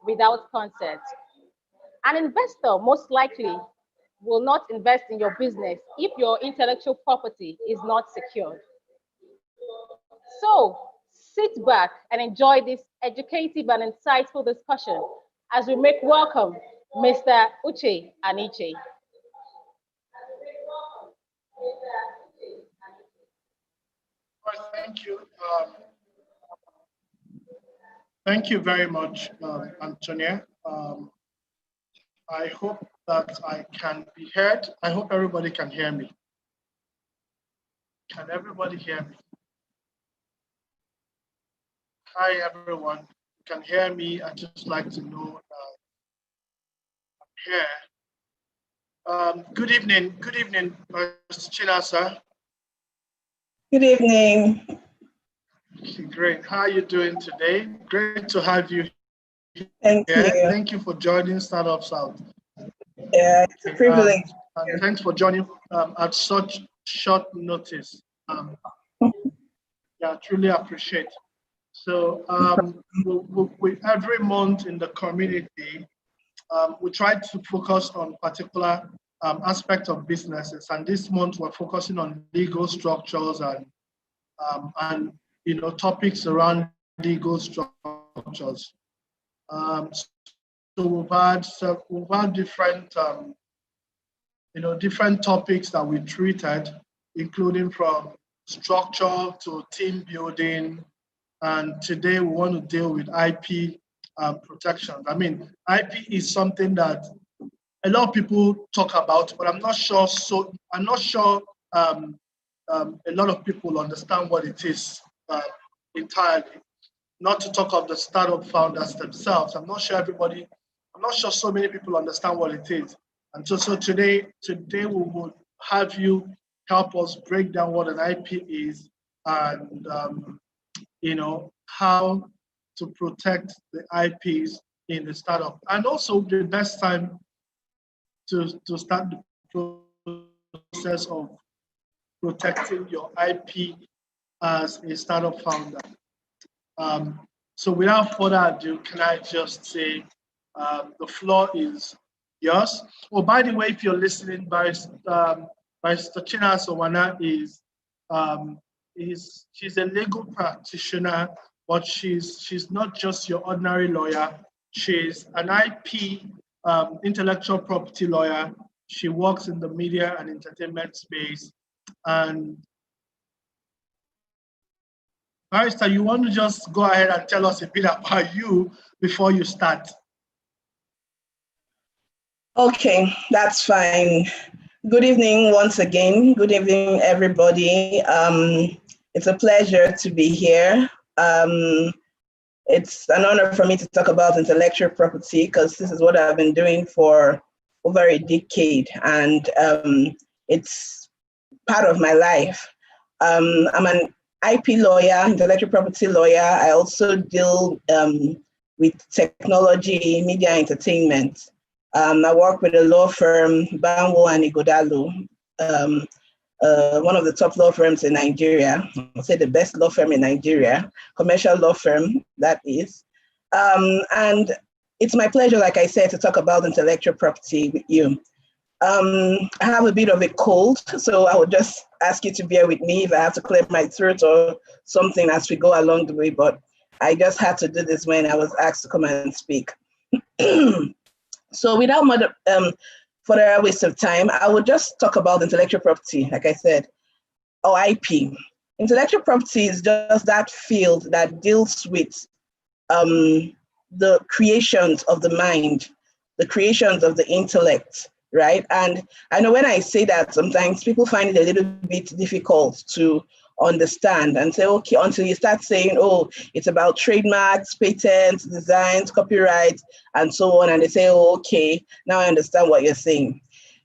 without consent. An investor most likely will not invest in your business if your intellectual property is not secured. So sit back and enjoy this educative and insightful discussion as we make welcome Mr. Uche Aniche. Thank you. Thank you very much, Antonia. I hope that I can be heard. I hope everybody can hear me. Can everybody hear me? Hi, everyone. You can hear me. I'd just like to know I'm here. Good evening, Mr. Chinasa. Good evening. Okay, great. How are you doing today? Great to have you Thank here. you. Thank you for joining Startup South. Yeah, it's a privilege. And thanks for joining at such short notice. Yeah, truly appreciate. So we every month in the community, we try to focus on particular aspect of businesses, and this month we're focusing on legal structures and topics around legal structures. So we've had different different topics that we treated, including from structure to team building, and today we want to deal with IP protection. I mean, IP is something that a lot of people talk about, but I'm not sure a lot of people understand what it is entirely. Not to talk of the startup founders themselves. I'm not sure so many people understand what it is. And so today we will have you help us break down what an IP is and how to protect the IPs in the startup. And also the best time to start the process of protecting your IP as a startup founder. So without further ado, can I just say the floor is yours. Oh, by the way, if you're listening, Barrister China Sowana she's a legal practitioner, but she's not just your ordinary lawyer. She's an IP intellectual property lawyer. She works in the media and entertainment space. And Barrister, you want to just go ahead and tell us a bit about you before you start? Okay, that's fine. Good evening once again. Good evening, everybody. It's a pleasure to be here. It's an honor for me to talk about intellectual property because this is what I've been doing for over a decade, and it's part of my life. I'm an IP lawyer, intellectual property lawyer. I also deal with technology, media, entertainment. I work with a law firm, Banwo and Igodalu, one of the top law firms in Nigeria. I'll say the best law firm in Nigeria, commercial law firm, that is. And it's my pleasure, like I said, to talk about intellectual property with you. I have a bit of a cold, so I would just ask you to bear with me if I have to clear my throat or something as we go along the way, but I just had to do this when I was asked to come and speak. So without further waste of time, I will just talk about intellectual property, like I said, or IP. Intellectual property is just that field that deals with the creations of the mind, the creations of the intellect, right? And I know when I say that, sometimes people find it a little bit difficult to understand and say, okay, until you start saying, oh, it's about trademarks, patents, designs, copyright, and so on. And they say, oh, okay, now I understand what you're saying.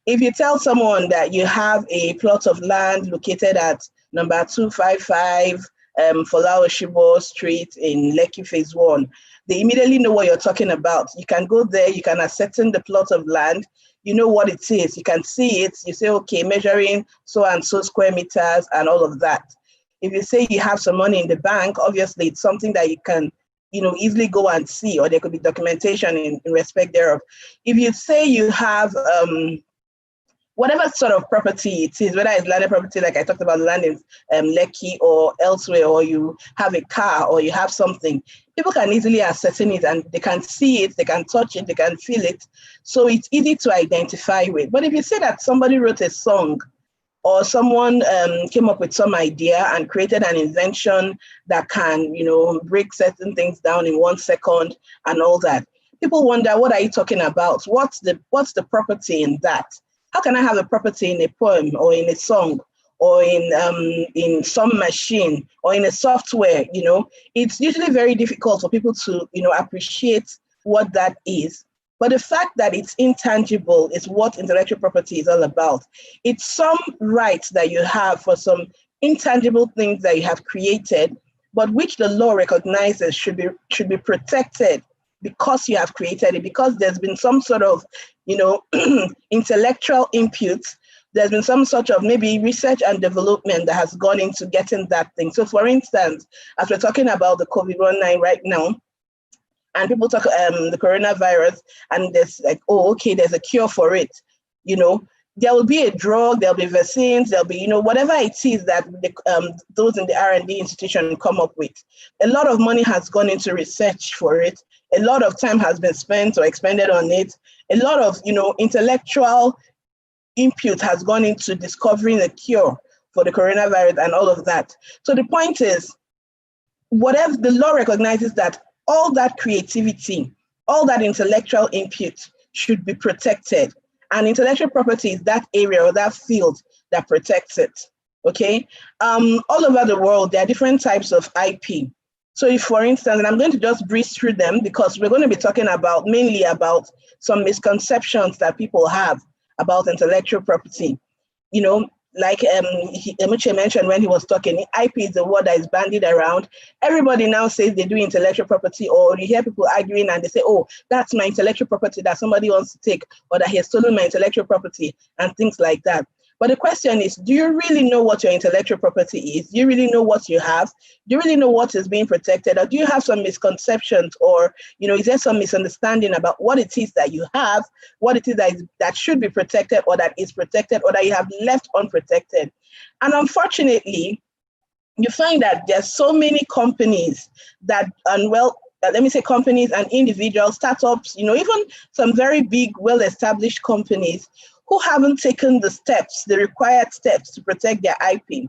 If you tell someone that you have a plot of land located at number 255 Folawo Shibo Street in Lekki Phase 1, they immediately know what you're talking about. You can go there, you can ascertain the plot of land, you know what it is, you can see it, you say, okay, measuring so and so square meters and all of that. If you say you have some money in the bank, obviously it's something that you can easily go and see, or there could be documentation in respect thereof. If you say you have whatever sort of property it is, whether it's landed property, like I talked about land in Lekki or elsewhere, or you have a car or you have something, people can easily ascertain it and they can see it, they can touch it, they can feel it. So it's easy to identify with. But if you say that somebody wrote a song, or someone came up with some idea and created an invention that can, break certain things down in 1 second and all that, people wonder, what are you talking about? What's the property in that? How can I have a property in a poem or in a song or in some machine or in a software? It's usually very difficult for people to, appreciate what that is. But the fact that it's intangible is what intellectual property is all about. It's some rights that you have for some intangible things that you have created, but which the law recognizes should be protected because you have created it, because there's been some sort of, intellectual input. There's been some sort of maybe research and development that has gone into getting that thing. So for instance, as we're talking about the COVID-19 right now, and people talk the coronavirus, and there's like, oh, okay, there's a cure for it. There will be a drug, there'll be vaccines, there'll be, whatever it is that those in the R&D institution come up with. A lot of money has gone into research for it. A lot of time has been spent or expended on it. A lot of, intellectual input has gone into discovering a cure for the coronavirus and all of that. So the point is, whatever the law recognizes that all that creativity, all that intellectual input should be protected. And intellectual property is that area or that field that protects it, okay? All over the world, there are different types of IP. So if, for instance, and I'm going to just breeze through them because we're going to be talking mainly about some misconceptions that people have about intellectual property. Like Emuche mentioned when he was talking, IP is the word that is bandied around. Everybody now says they do intellectual property, or you hear people arguing and they say, oh, that's my intellectual property that somebody wants to take, or that he has stolen my intellectual property and things like that. But the question is, do you really know what your intellectual property is? Do you really know what you have? Do you really know what is being protected? Or do you have some misconceptions, or is there some misunderstanding about what it is that you have, what it is that should be protected, or that is protected, or that you have left unprotected? And unfortunately, you find that there's so many companies that, let me say companies and individuals, startups, even some very big, well-established companies who haven't taken the required steps to protect their IP.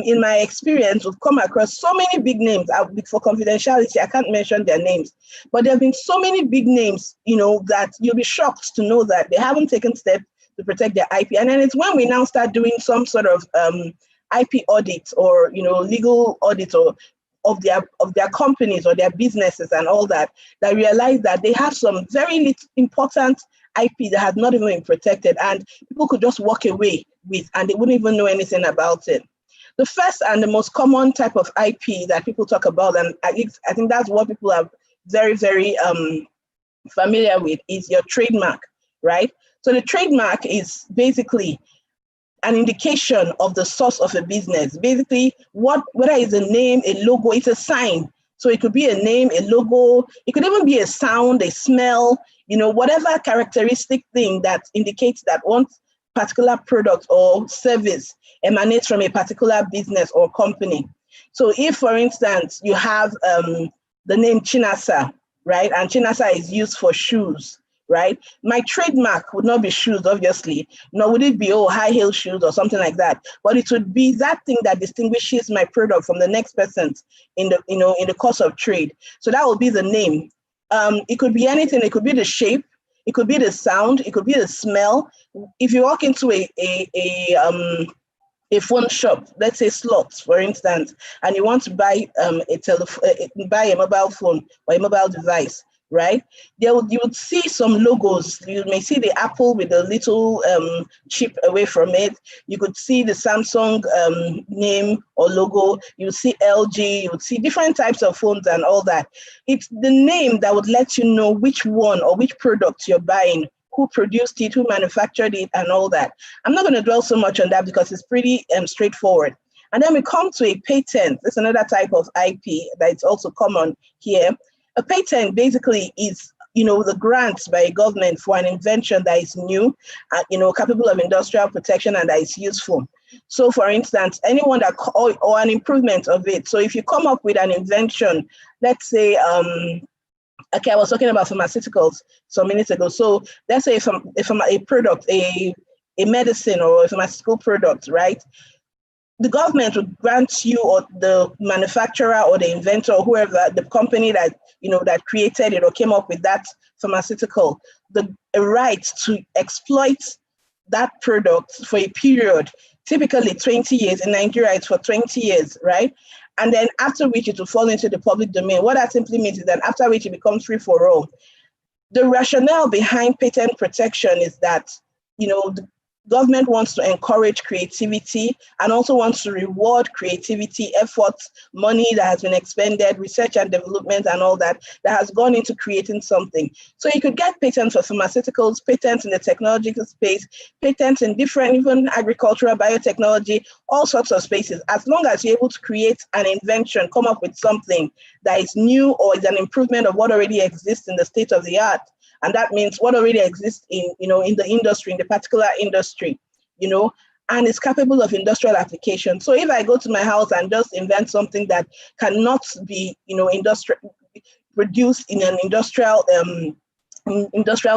In my experience, we've come across so many big names. For confidentiality, I can't mention their names, but there have been so many big names, that you'll be shocked to know that they haven't taken steps to protect their IP. And then it's when we now start doing some sort of IP audit or, legal audit of their companies or their businesses and all that, that realize that they have some very important IP that has not even been protected, and people could just walk away with, and they wouldn't even know anything about it. The first and the most common type of IP that people talk about, and I think that's what people are very, very familiar with, is your trademark, right? So the trademark is basically an indication of the source of a business. Basically, whether it's a name, a logo, it's a sign. So it could be a name, a logo, it could even be a sound, a smell, whatever characteristic thing that indicates that one particular product or service emanates from a particular business or company. So if, for instance, you have the name Chinasa, right? And Chinasa is used for shoes, right? My trademark would not be shoes, obviously, nor would it be, high heel shoes or something like that. But it would be that thing that distinguishes my product from the next person's in the course of trade. So that would be the name. It could be anything. It could be the shape. It could be the sound. It could be the smell. If you walk into a phone shop, let's say Slots, for instance, and you want to buy buy a mobile phone or a mobile device, right? You would see some logos. You may see the Apple with a little chip away from it. You could see the Samsung name or logo. You would see LG. You would see different types of phones and all that. It's the name that would let you know which one or which product you're buying, who produced it, who manufactured it, and all that. I'm not going to dwell so much on that because it's pretty straightforward. And then we come to a patent. That's another type of IP that's also common here. A patent basically is, the grants by a government for an invention that is new, capable of industrial protection and that is useful. So for instance, anyone that, or an improvement of it. So if you come up with an invention, let's say, okay, I was talking about pharmaceuticals some minutes ago. So let's say if I'm a product, a medicine or a pharmaceutical product, right? The government would grant you, or the manufacturer or the inventor or whoever, the company that, that created it or came up with that pharmaceutical, a right to exploit that product for a period, typically 20 years. In Nigeria, it's for 20 years, right? And then after which it will fall into the public domain. What that simply means is that after which it becomes free for all. The rationale behind patent protection is that, the government wants to encourage creativity and also wants to reward creativity, efforts, money that has been expended, research and development and all that has gone into creating something. So you could get patents for pharmaceuticals, patents in the technological space, patents in different, even agricultural, biotechnology, all sorts of spaces, as long as you're able to create an invention, come up with something that is new or is an improvement of what already exists in the state of the art. And that means what already exists in the industry, in the particular industry, and is capable of industrial application. So if I go to my house and just invent something that cannot be, produced in an industrial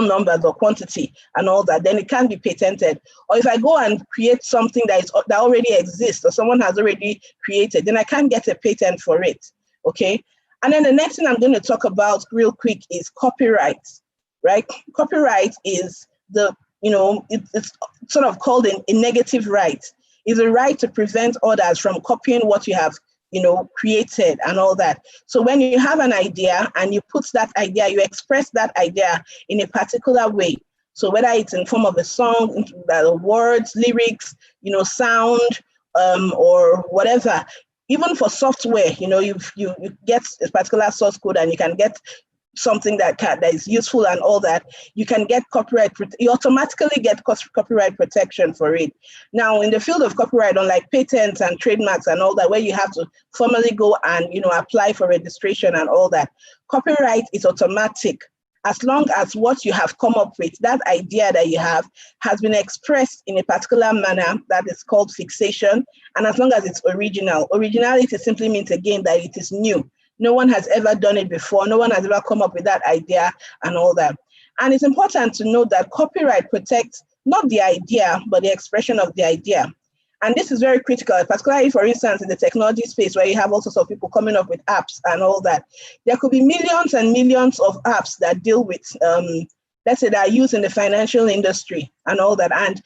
numbers or quantity and all that, then it can be patented. Or if I go and create something that already exists or someone has already created, then I can get a patent for it. Okay. And then the next thing I'm going to talk about real quick is copyright. Right? Copyright is it's sort of called a negative right. It's a right to prevent others from copying what you have, created and all that. So when you have an idea and you put that idea, you express that idea in a particular way. So whether it's in form of a song, words, lyrics, sound, or whatever, even for software, you get a particular source code and you can get something that is useful and all that, you can get you automatically get copyright protection for it. Now, in the field of copyright, unlike patents and trademarks and all that, where you have to formally go and, apply for registration and all that, copyright is automatic as long as what you have come up with, that idea that you have, has been expressed in a particular manner that is called fixation, and as long as it's original. Originality simply means, again, that it is new. No one has ever done it before. No one has ever come up with that idea and all that. And it's important to note that copyright protects not the idea, but the expression of the idea. And this is very critical, particularly, for instance, in the technology space where you have all sorts of people coming up with apps and all that. There could be millions and millions of apps that deal with, let's say, that are used in the financial industry and all that. And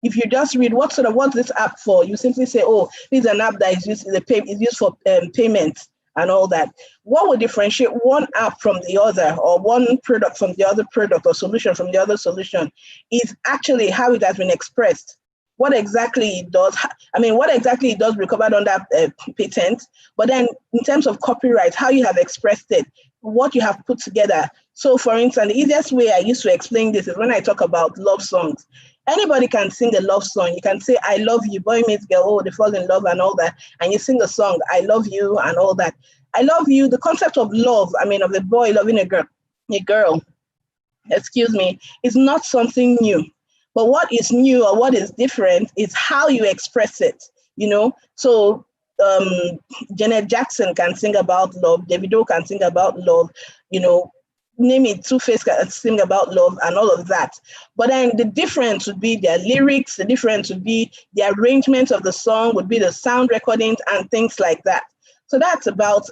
if you just read what's this app for, you simply say, oh, this is an app that is used for payment and all that. What would differentiate one app from the other, or one product from the other product, or solution from the other solution, is actually how it has been expressed. What exactly it does, recovered under patent, but then in terms of copyright, how you have expressed it, what you have put together. So for instance, the easiest way I used to explain this is when I talk about love songs. Anybody can sing a love song. You can say, I love you, boy meets girl, oh, they fall in love and all that. And you sing a song, I love you and all that. I love you, the concept of love, of a boy loving a girl, is not something new. But what is new or what is different is how you express it, So Janet Jackson can sing about love, Davido can sing about love, name it, Two-Face can sing about love and all of that. But then the difference would be their lyrics, the difference would be the arrangement of the song, would be the sound recordings and things like that. So that's about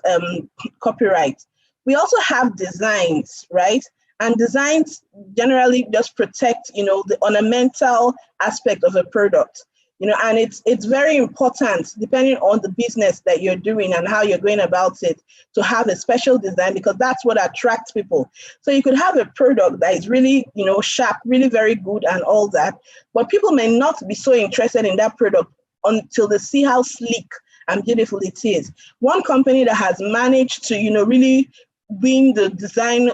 copyright. We also have designs, right? And designs generally just protect, the ornamental aspect of a product. And it's very important, depending on the business that you're doing and how you're going about it, to have a special design, because that's what attracts people. So you could have a product that is really, sharp, really very good and all that, but people may not be so interested in that product until they see how sleek and beautiful it is. One company that has managed to, really win the design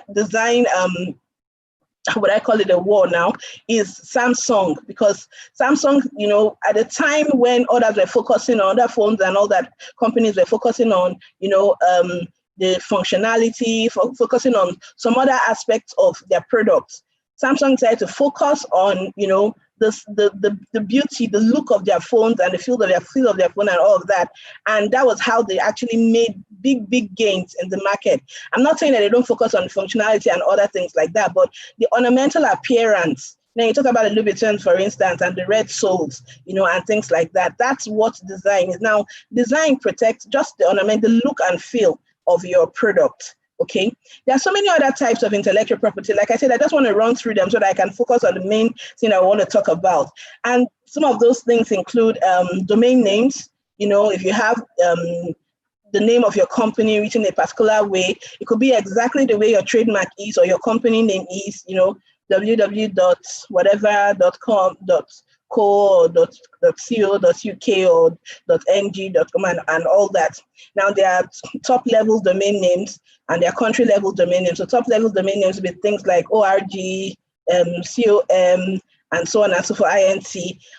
what I call it a war now, is Samsung, because Samsung, at the time when others were focusing on other phones and all that, companies were focusing on, the functionality, focusing on some other aspects of their products. Samsung decided to focus on, the beauty, the look of their phones and the feel of their phone and all of that. And that was how they actually made big gains in the market. I'm not saying that they don't focus on functionality and other things like that, but the ornamental appearance. Now you talk about the Louis, for instance, and the red soles, and things like that. That's what design is. Now, design protects just the ornament, the look and feel of your product. Okay, there are so many other types of intellectual property. Like I said, I just want to run through them so that I can focus on the main thing I want to talk about. And some of those things include domain names. If you have the name of your company written a particular way, it could be exactly the way your trademark is or your company name is, www.whatever.com, .co or .co.uk or .ng.com and all that. Now there are top level domain names and there are country level domain names. So top level domain names will be things like org, com, and so on and so forth, int.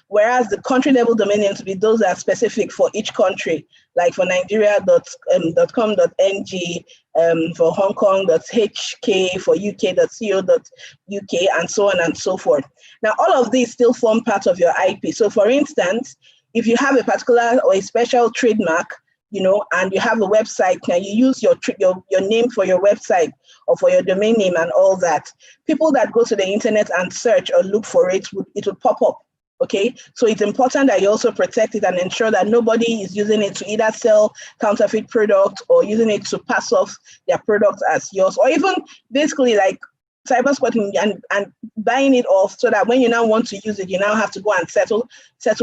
Whereas the country level domain names will be those that are specific for each country, like for Nigeria.com.ng, for Hong Kong.hk, for UK.co.uk, and so on and so forth. Now, all of these still form part of your IP. So for instance, if you have a particular or a special trademark, and you have a website, now you use your name for your website or for your domain name and all that. People that go to the internet and search or look for it, it will pop up. Okay, so it's important that you also protect it and ensure that nobody is using it to either sell counterfeit products or using it to pass off their product as yours, or even basically like cyber squatting and buying it off, so that when you now want to use it, you now have to go and settle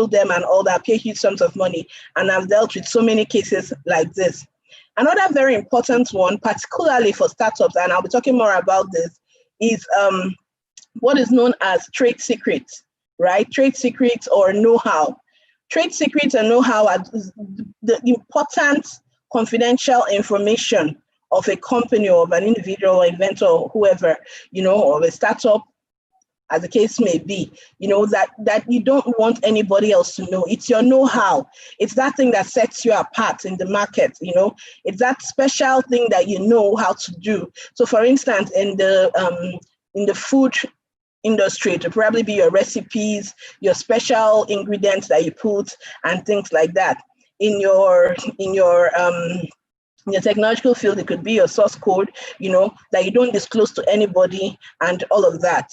them and all that, pay huge sums of money. And I've dealt with so many cases like this. Another very important one, particularly for startups, and I'll be talking more about this, is what is known as trade secrets. Right? Trade secrets or know-how. Trade secrets and know-how are the important confidential information of a company or of an individual or inventor or whoever, or a startup, as the case may be, that you don't want anybody else to know. It's your know-how. It's that thing that sets you apart in the market, It's that special thing that you know how to do. So for instance, in the food industry, to probably be your recipes, your special ingredients that you put and things like that. In your technological field, it could be your source code, that you don't disclose to anybody and all of that.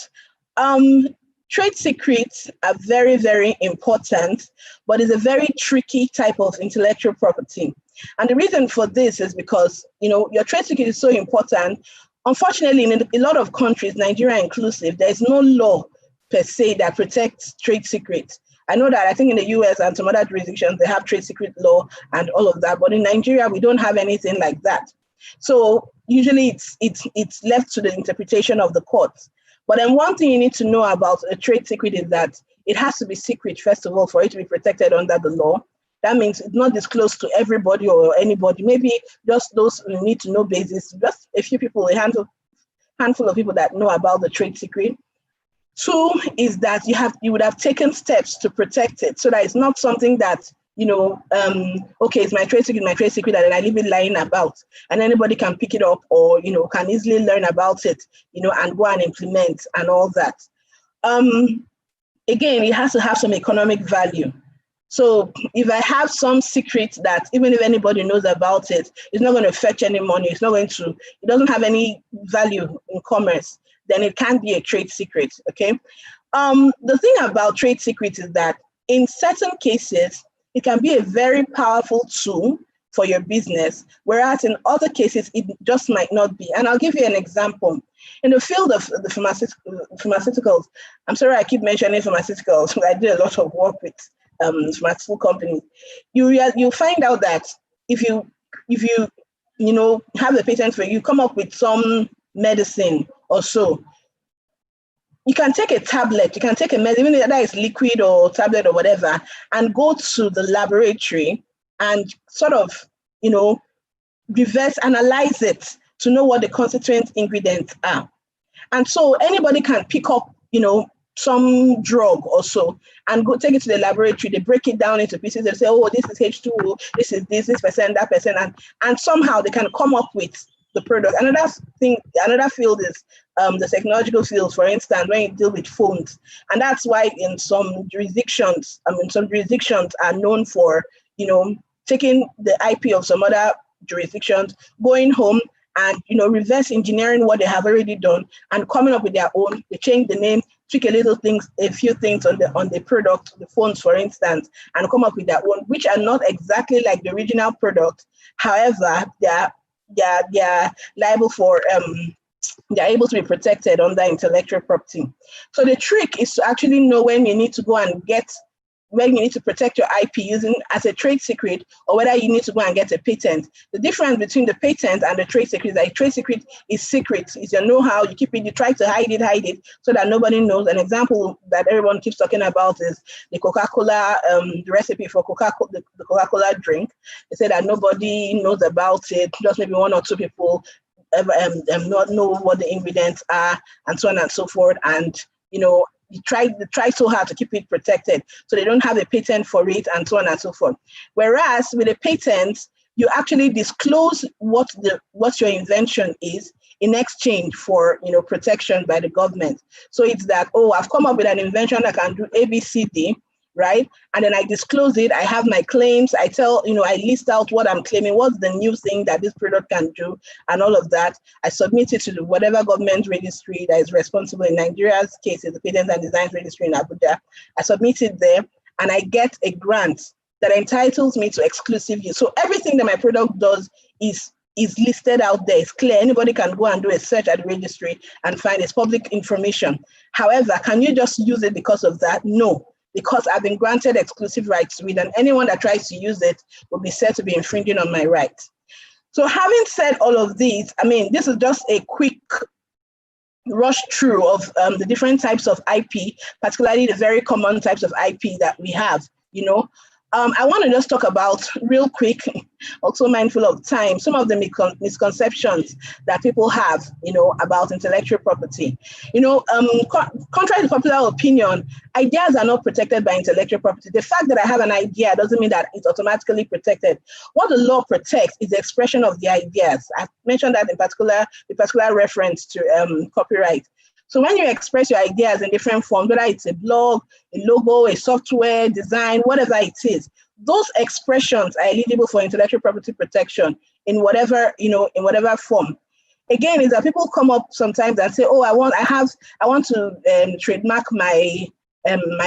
Trade secrets are very, very important, but it's a very tricky type of intellectual property. And the reason for this is because, your trade secret is so important. Unfortunately, in a lot of countries, Nigeria inclusive, there's no law per se that protects trade secrets. I know that I think in the US and some other jurisdictions, they have trade secret law and all of that, but in Nigeria, we don't have anything like that. So usually it's left to the interpretation of the courts. But then one thing you need to know about a trade secret is that it has to be secret, first of all, for it to be protected under the law. That means it's not disclosed to everybody or anybody, maybe just those who need to know basis, just a few people, a handful of people that know about the trade secret. Two is that you would have taken steps to protect it so that it's not something that, okay, it's my trade secret, and then I leave it lying about and anybody can pick it up or, can easily learn about it, and go and implement and all that. Again, it has to have some economic value. So if I have some secret that even if anybody knows about it, it's not going to fetch any money, it doesn't have any value in commerce, then it can't be a trade secret, okay? The thing about trade secrets is that in certain cases, it can be a very powerful tool for your business, whereas in other cases, it just might not be. And I'll give you an example. In the field of the pharmaceuticals, I'm sorry I keep mentioning pharmaceuticals, I do a lot of work with pharmaceutical companies. You find out that if you have a patent for it, you come up with some medicine or so, you can take a tablet, you can take a medicine, even that is liquid or tablet or whatever, and go to the laboratory and sort of, reverse analyze it to know what the constituent ingredients are. And so anybody can pick up, some drug or so and go take it to the laboratory. They break it down into pieces. They say, oh, this is H2O, this is this percent, that percent, and somehow they can come up with the product. Another field is the technological fields, for instance, when you deal with phones. And that's why in some jurisdictions are known for, taking the IP of some other jurisdictions, going home and, reverse engineering what they have already done and coming up with their own. They change the name, tweak a few things on the product, the phones, for instance, and come up with their own, which are not exactly like the original product. However, they're liable for they're able to be protected under intellectual property. So the trick is to actually know when you need to go and when you need to protect your IP using as a trade secret, or whether you need to go and get a patent. The difference between the patent and the trade secret is that a trade secret is secret. It's your know-how. You keep it, you try to hide it so that nobody knows. An example that everyone keeps talking about is the Coca-Cola, the recipe for the Coca-Cola drink. They say that nobody knows about it, just maybe one or two people not know what the ingredients are, and so on and so forth. And, they try so hard to keep it protected, so they don't have a patent for it, and so on and so forth. Whereas with a patent, you actually disclose what your invention is in exchange for protection by the government. So it's that, oh, I've come up with an invention that can do A, B, C, D, right? And then I disclose it. I have my claims. I tell, I list out what I'm claiming, what's the new thing that this product can do, and all of that. I submit it to whatever government registry that is responsible. In Nigeria's case, is the Patents and Designs Registry in Abuja. I submit it there, and I get a grant that entitles me to exclusive use. So everything that my product does is listed out there. It's clear. Anybody can go and do a search at the registry and find it's public information. However, can you just use it because of that? No. Because I've been granted exclusive rights to it, and anyone that tries to use it will be said to be infringing on my rights. So having said all of these, this is just a quick rush through of the different types of IP, particularly the very common types of IP that we have, I want to just talk about real quick, also mindful of time, some of the misconceptions that people have, about intellectual property. Contrary to popular opinion, ideas are not protected by intellectual property. The fact that I have an idea doesn't mean that it's automatically protected. What the law protects is the expression of the ideas. I've mentioned that in particular reference to copyright. So when you express your ideas in different forms, whether it's a blog, a logo, a software, design, whatever it is, those expressions are eligible for intellectual property protection in whatever form. Again, is that people come up sometimes and say, oh, I want to trademark my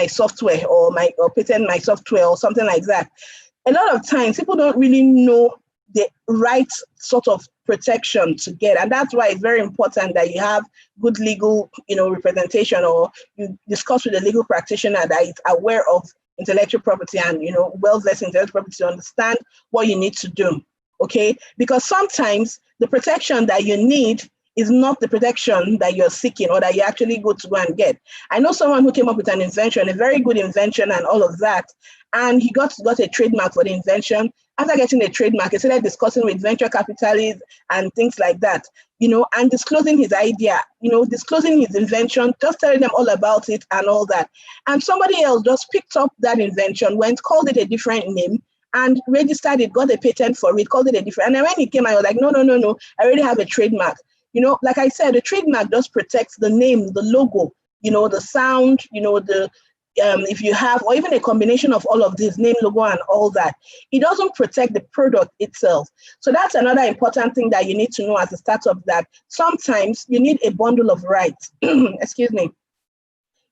software or patent my software or something like that. A lot of times people don't really know the right sort of protection to get. And that's why it's very important that you have good legal, representation, or you discuss with a legal practitioner that is aware of intellectual property and, well-versed in intellectual property to understand what you need to do, okay? Because sometimes the protection that you need is not the protection that you're seeking or that you actually go and get. I know someone who came up with an invention, a very good invention and all of that, and he got a trademark for the invention. After getting a trademark, he started discussing with venture capitalists and things like that, and disclosing his idea, disclosing his invention, just telling them all about it and all that. And somebody else just picked up that invention, called it a different name, and registered it, got a patent for it, called it a different. And then when he came, I was like, no, I already have a trademark. Like I said, the trademark just protects the name, the logo, the sound, if you have, or even a combination of all of this, name, logo, and all that. It doesn't protect the product itself. So that's another important thing that you need to know as a startup, that sometimes you need a bundle of rights. Excuse me.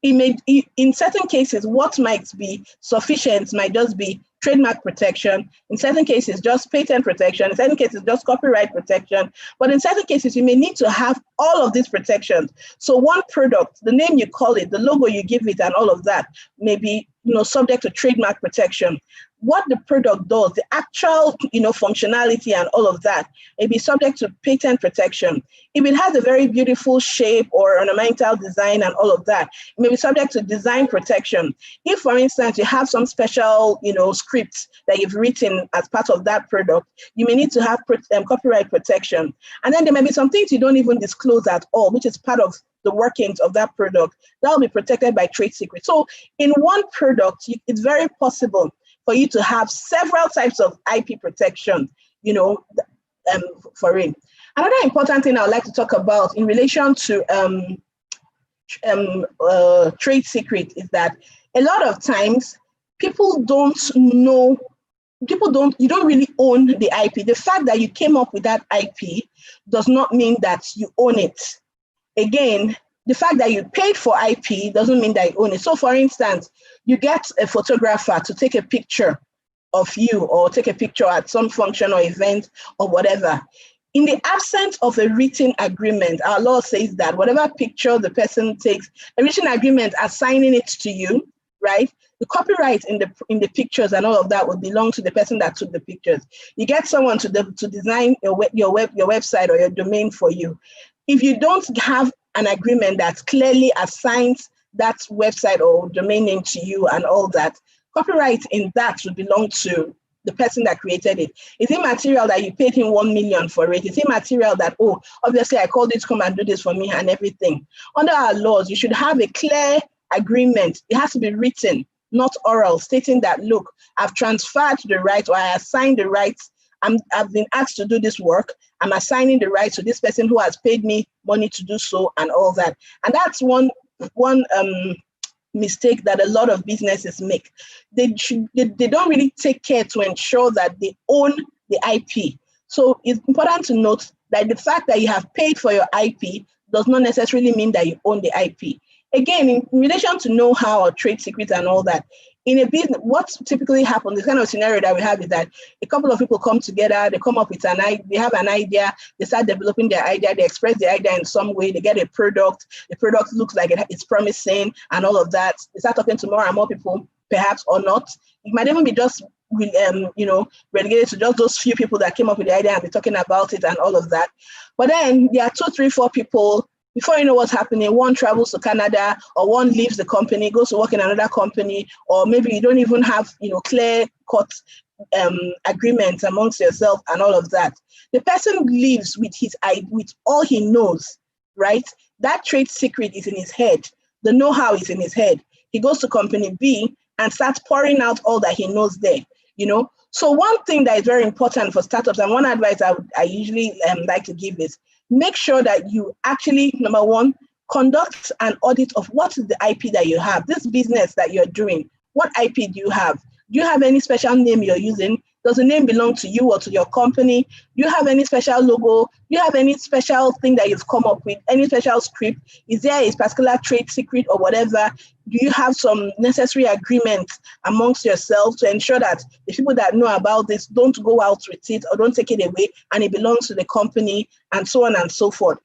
In certain cases, what might be sufficient might just be trademark protection. In certain cases, just patent protection. In certain cases, just copyright protection. But in certain cases, you may need to have all of these protections. So one product, the name you call it, the logo you give it, and all of that may be, subject to trademark protection. what the product does, the actual, functionality and all of that, may be subject to patent protection. If it has a very beautiful shape or ornamental design and all of that, it may be subject to design protection. If, for instance, you have some special, scripts that you've written as part of that product, you may need to have copyright protection. And then there may be some things you don't even disclose at all, which is part of the workings of that product. That will be protected by trade secrets. So in one product, it's very possible for you to have several types of IP protection, for it. Another important thing I would like to talk about in relation to trade secret is that a lot of times people don't know, you don't really own the IP. The fact that you came up with that IP does not mean that you own it. Again, the fact that you paid for IP doesn't mean that you own it. So for instance, you get a photographer to take a picture of you or take a picture at some function or event or whatever. In the absence of a written agreement, our law says that whatever picture the person takes, a written agreement assigning it to you, right? The copyright in the pictures and all of that will belong to the person that took the pictures. You get someone to design your website or your domain for you. If you don't have an agreement that clearly assigns that website or domain name to you and all that, copyright in that will belong to the person that created it. It's immaterial that you paid him 1 million for it. It's immaterial that, obviously I called you to come and do this for me and everything. Under our laws, you should have a clear agreement. It has to be written, not oral, stating that, look, I've transferred the right, or I assigned the rights. I've been asked to do this work. I'm assigning the right to this person who has paid me money to do so and all that. And that's one mistake that a lot of businesses make. They don't really take care to ensure that they own the IP. So it's important to note that the fact that you have paid for your IP does not necessarily mean that you own the IP. Again, in relation to know-how or trade secrets and all that, in a business, what typically happens, the kind of scenario that we have is that a couple of people come together, they come up with they have an idea, they start developing their idea, they express the idea in some way, they get a product, the product looks like it's promising and all of that. They start talking to more and more people, perhaps or not. It might even be just relegated to just those few people that came up with the idea and be talking about it and all of that. But then there are 2, 3, 4 people. Before you know what's happening, one travels to Canada, or one leaves the company, goes to work in another company, or maybe you don't even have, clear-cut agreements amongst yourself and all of that. The person lives with with all he knows, right? That trade secret is in his head. The know-how is in his head. He goes to company B and starts pouring out all that he knows there, So one thing that is very important for startups, and one advice I usually like to give is, make sure that you actually, number one, conduct an audit of what is the IP that you have. This business that you're doing, what IP do you have? Do you have any special name you're using? Does the name belong to you or to your company? Do you have any special logo? Do you have any special thing that you've come up with? Any special script? Is there a particular trade secret or whatever? Do you have some necessary agreements amongst yourselves to ensure that the people that know about this don't go out with it or don't take it away and it belongs to the company, and so on and so forth?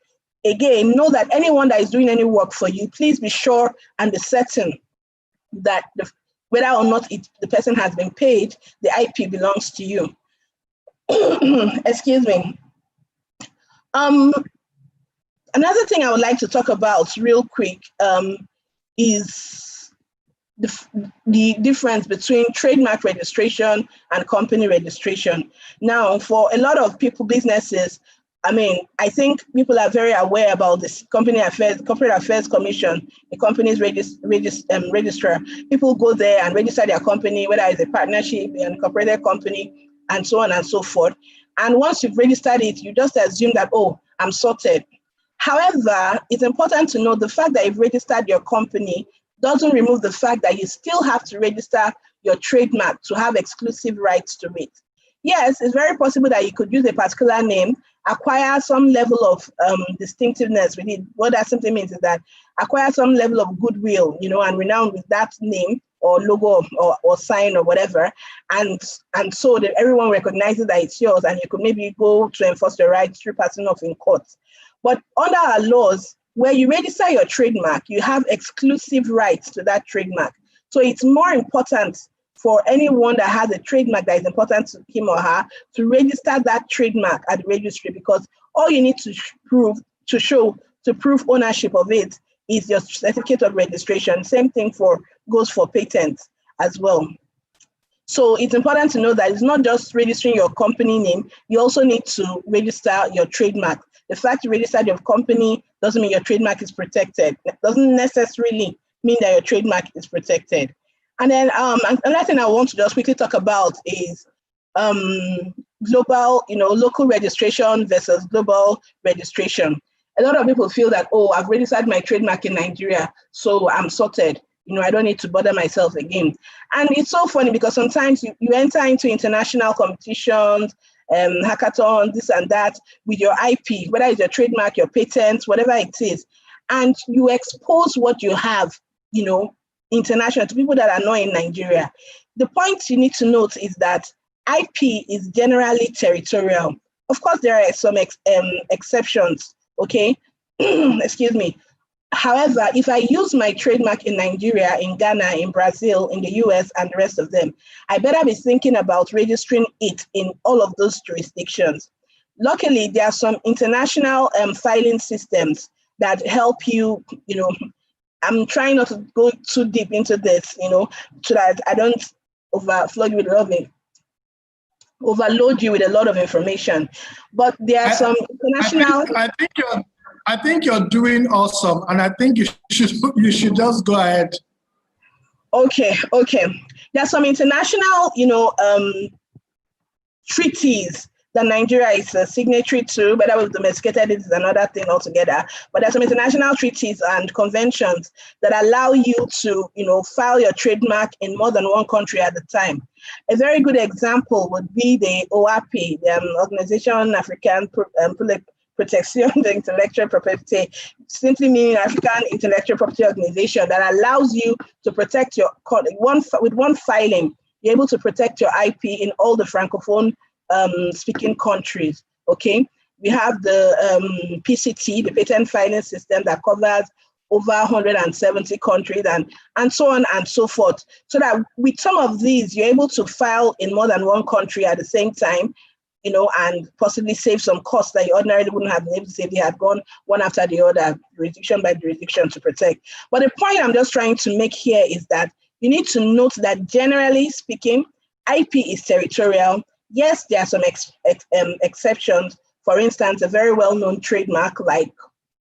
Again, know that anyone that is doing any work for you, please be sure and be certain that whether or not the person has been paid, the IP belongs to you. Excuse me. Another thing I would like to talk about real quick is the difference between trademark registration and company registration. Now, for a lot of businesses, I think people are very aware about this Corporate Affairs Commission, the company's registrar. People go there and register their company, whether it's a partnership, an incorporated company, and so on and so forth. And once you've registered it, you just assume that, I'm sorted. However, it's important to know the fact that you've registered your company doesn't remove the fact that you still have to register your trademark to have exclusive rights to it. Yes, it's very possible that you could use a particular name, acquire some level of distinctiveness with it. What that simply means is that acquire some level of goodwill, and renown with that name or logo or sign or whatever. And so that everyone recognizes that it's yours, and you could maybe go to enforce your rights through passing off in court. But under our laws, where you register your trademark, you have exclusive rights to that trademark. So it's more important for anyone that has a trademark that is important to him or her to register that trademark at the registry, because all you need to prove ownership of it is your certificate of registration. Same thing goes for patents as well. So it's important to know that it's not just registering your company name, you also need to register your trademark. The fact you registered your company doesn't mean your trademark is protected. It doesn't necessarily mean that your trademark is protected. And then another thing I want to just quickly talk about is global, local registration versus global registration. A lot of people feel that, oh, I've registered my trademark in Nigeria, so I'm sorted. I don't need to bother myself again. And it's so funny because sometimes you enter into international competitions, hackathons, this and that, with your IP, whether it's your trademark, your patents, whatever it is, and you expose what you have, international to people that are not in Nigeria. The point you need to note is that IP is generally territorial. Of course, there are some exceptions, okay? Excuse me. However, if I use my trademark in Nigeria, in Ghana, in Brazil, in the US, and the rest of them, I better be thinking about registering it in all of those jurisdictions. Luckily, there are some international filing systems that help you, I'm trying not to go too deep into this, so that I don't overload you with a lot of information. But there are some international. I think you're doing awesome, and I think you should just go ahead. Okay. There are some international, treaties that Nigeria is a signatory to, but that was domesticated, it is another thing altogether. But there are some international treaties and conventions that allow you to, file your trademark in more than one country at a time. A very good example would be the OAPI, the Organization African Protection of Intellectual Property, simply meaning African Intellectual Property Organization, that allows you to protect with one filing, you're able to protect your IP in all the Francophone speaking countries, okay? We have the PCT, the patent filing system, that covers over 170 countries and so on and so forth. So that with some of these, you're able to file in more than one country at the same time, and possibly save some costs that you ordinarily wouldn't have been able to save if you had gone one after the other, jurisdiction by jurisdiction, to protect. But the point I'm just trying to make here is that you need to note that generally speaking, IP is territorial. Yes, there are some exceptions. For instance, a very well-known trademark like,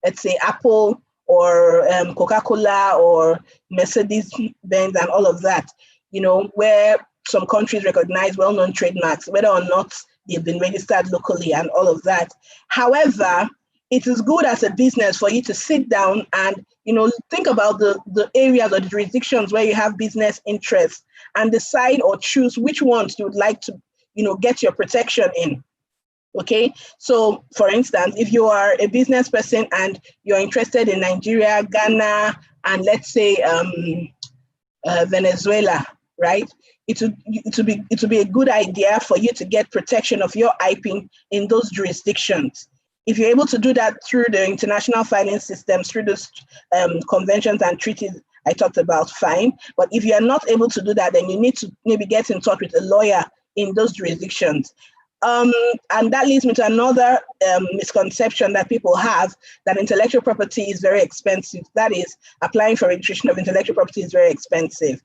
let's say, Apple or Coca-Cola or Mercedes-Benz and all of that, where some countries recognize well-known trademarks, whether or not they've been registered locally and all of that. However, it is good as a business for you to sit down and, think about the areas or the jurisdictions where you have business interests and decide or choose which ones you would like to, get your protection in. Okay, so for instance, if you are a business person and you're interested in Nigeria, Ghana, and let's say Venezuela, right? It would be a good idea for you to get protection of your IP in those jurisdictions. If you're able to do that through the international filing systems, through those conventions and treaties I talked about, fine. But if you are not able to do that, then you need to maybe get in touch with a lawyer in those jurisdictions. And that leads me to another misconception that people have, that intellectual property is very expensive. That is, applying for registration of intellectual property is very expensive.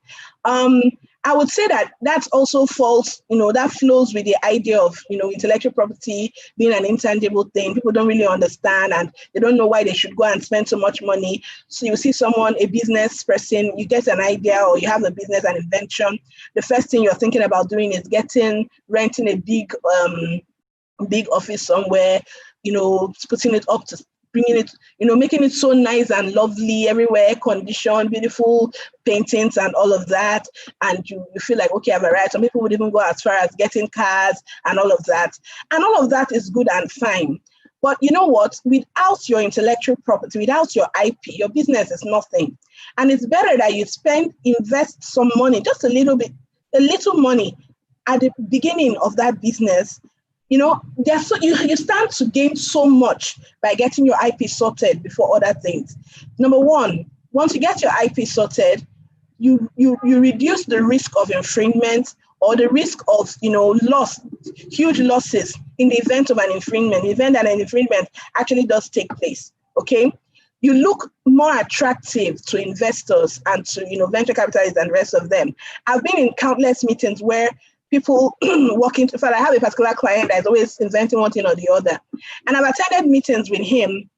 I would say that that's also false, that flows with the idea of, intellectual property being an intangible thing. People don't really understand and they don't know why they should go and spend so much money. So you see someone, a business person, you get an idea or you have a business, an invention. The first thing you're thinking about doing is renting a big office somewhere, putting it up to bringing it, making it so nice and lovely, everywhere, conditioned, beautiful paintings and all of that. And you feel like, okay, I've arrived. Some people would even go as far as getting cars and all of that. And all of that is good and fine. But you know what? Without your intellectual property, without your IP, your business is nothing. And it's better that you invest some money, just a little money at the beginning of that business. You stand to gain so much by getting your IP sorted before other things. Number one, once you get your IP sorted, you reduce the risk of infringement or the risk of, loss, huge losses in the event of an infringement, the event that an infringement actually does take place, okay? You look more attractive to investors and to, venture capitalists and the rest of them. I've been in countless meetings where people walking, in fact, I have a particular client that is always inventing one thing or the other. And I've attended meetings with him,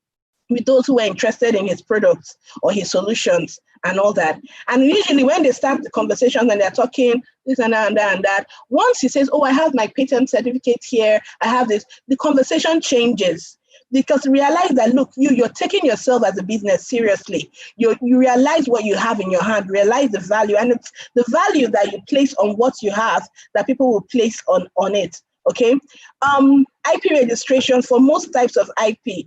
with those who are interested in his products or his solutions and all that. And usually when they start the conversation and they're talking this and that and that and that, once he says, oh, I have my patent certificate here, I have this, the conversation changes. Because realize that, look, you're taking yourself as a business seriously. You realize what you have in your hand, realize the value, and it's the value that you place on what you have that people will place on it, okay? IP registration for most types of IP,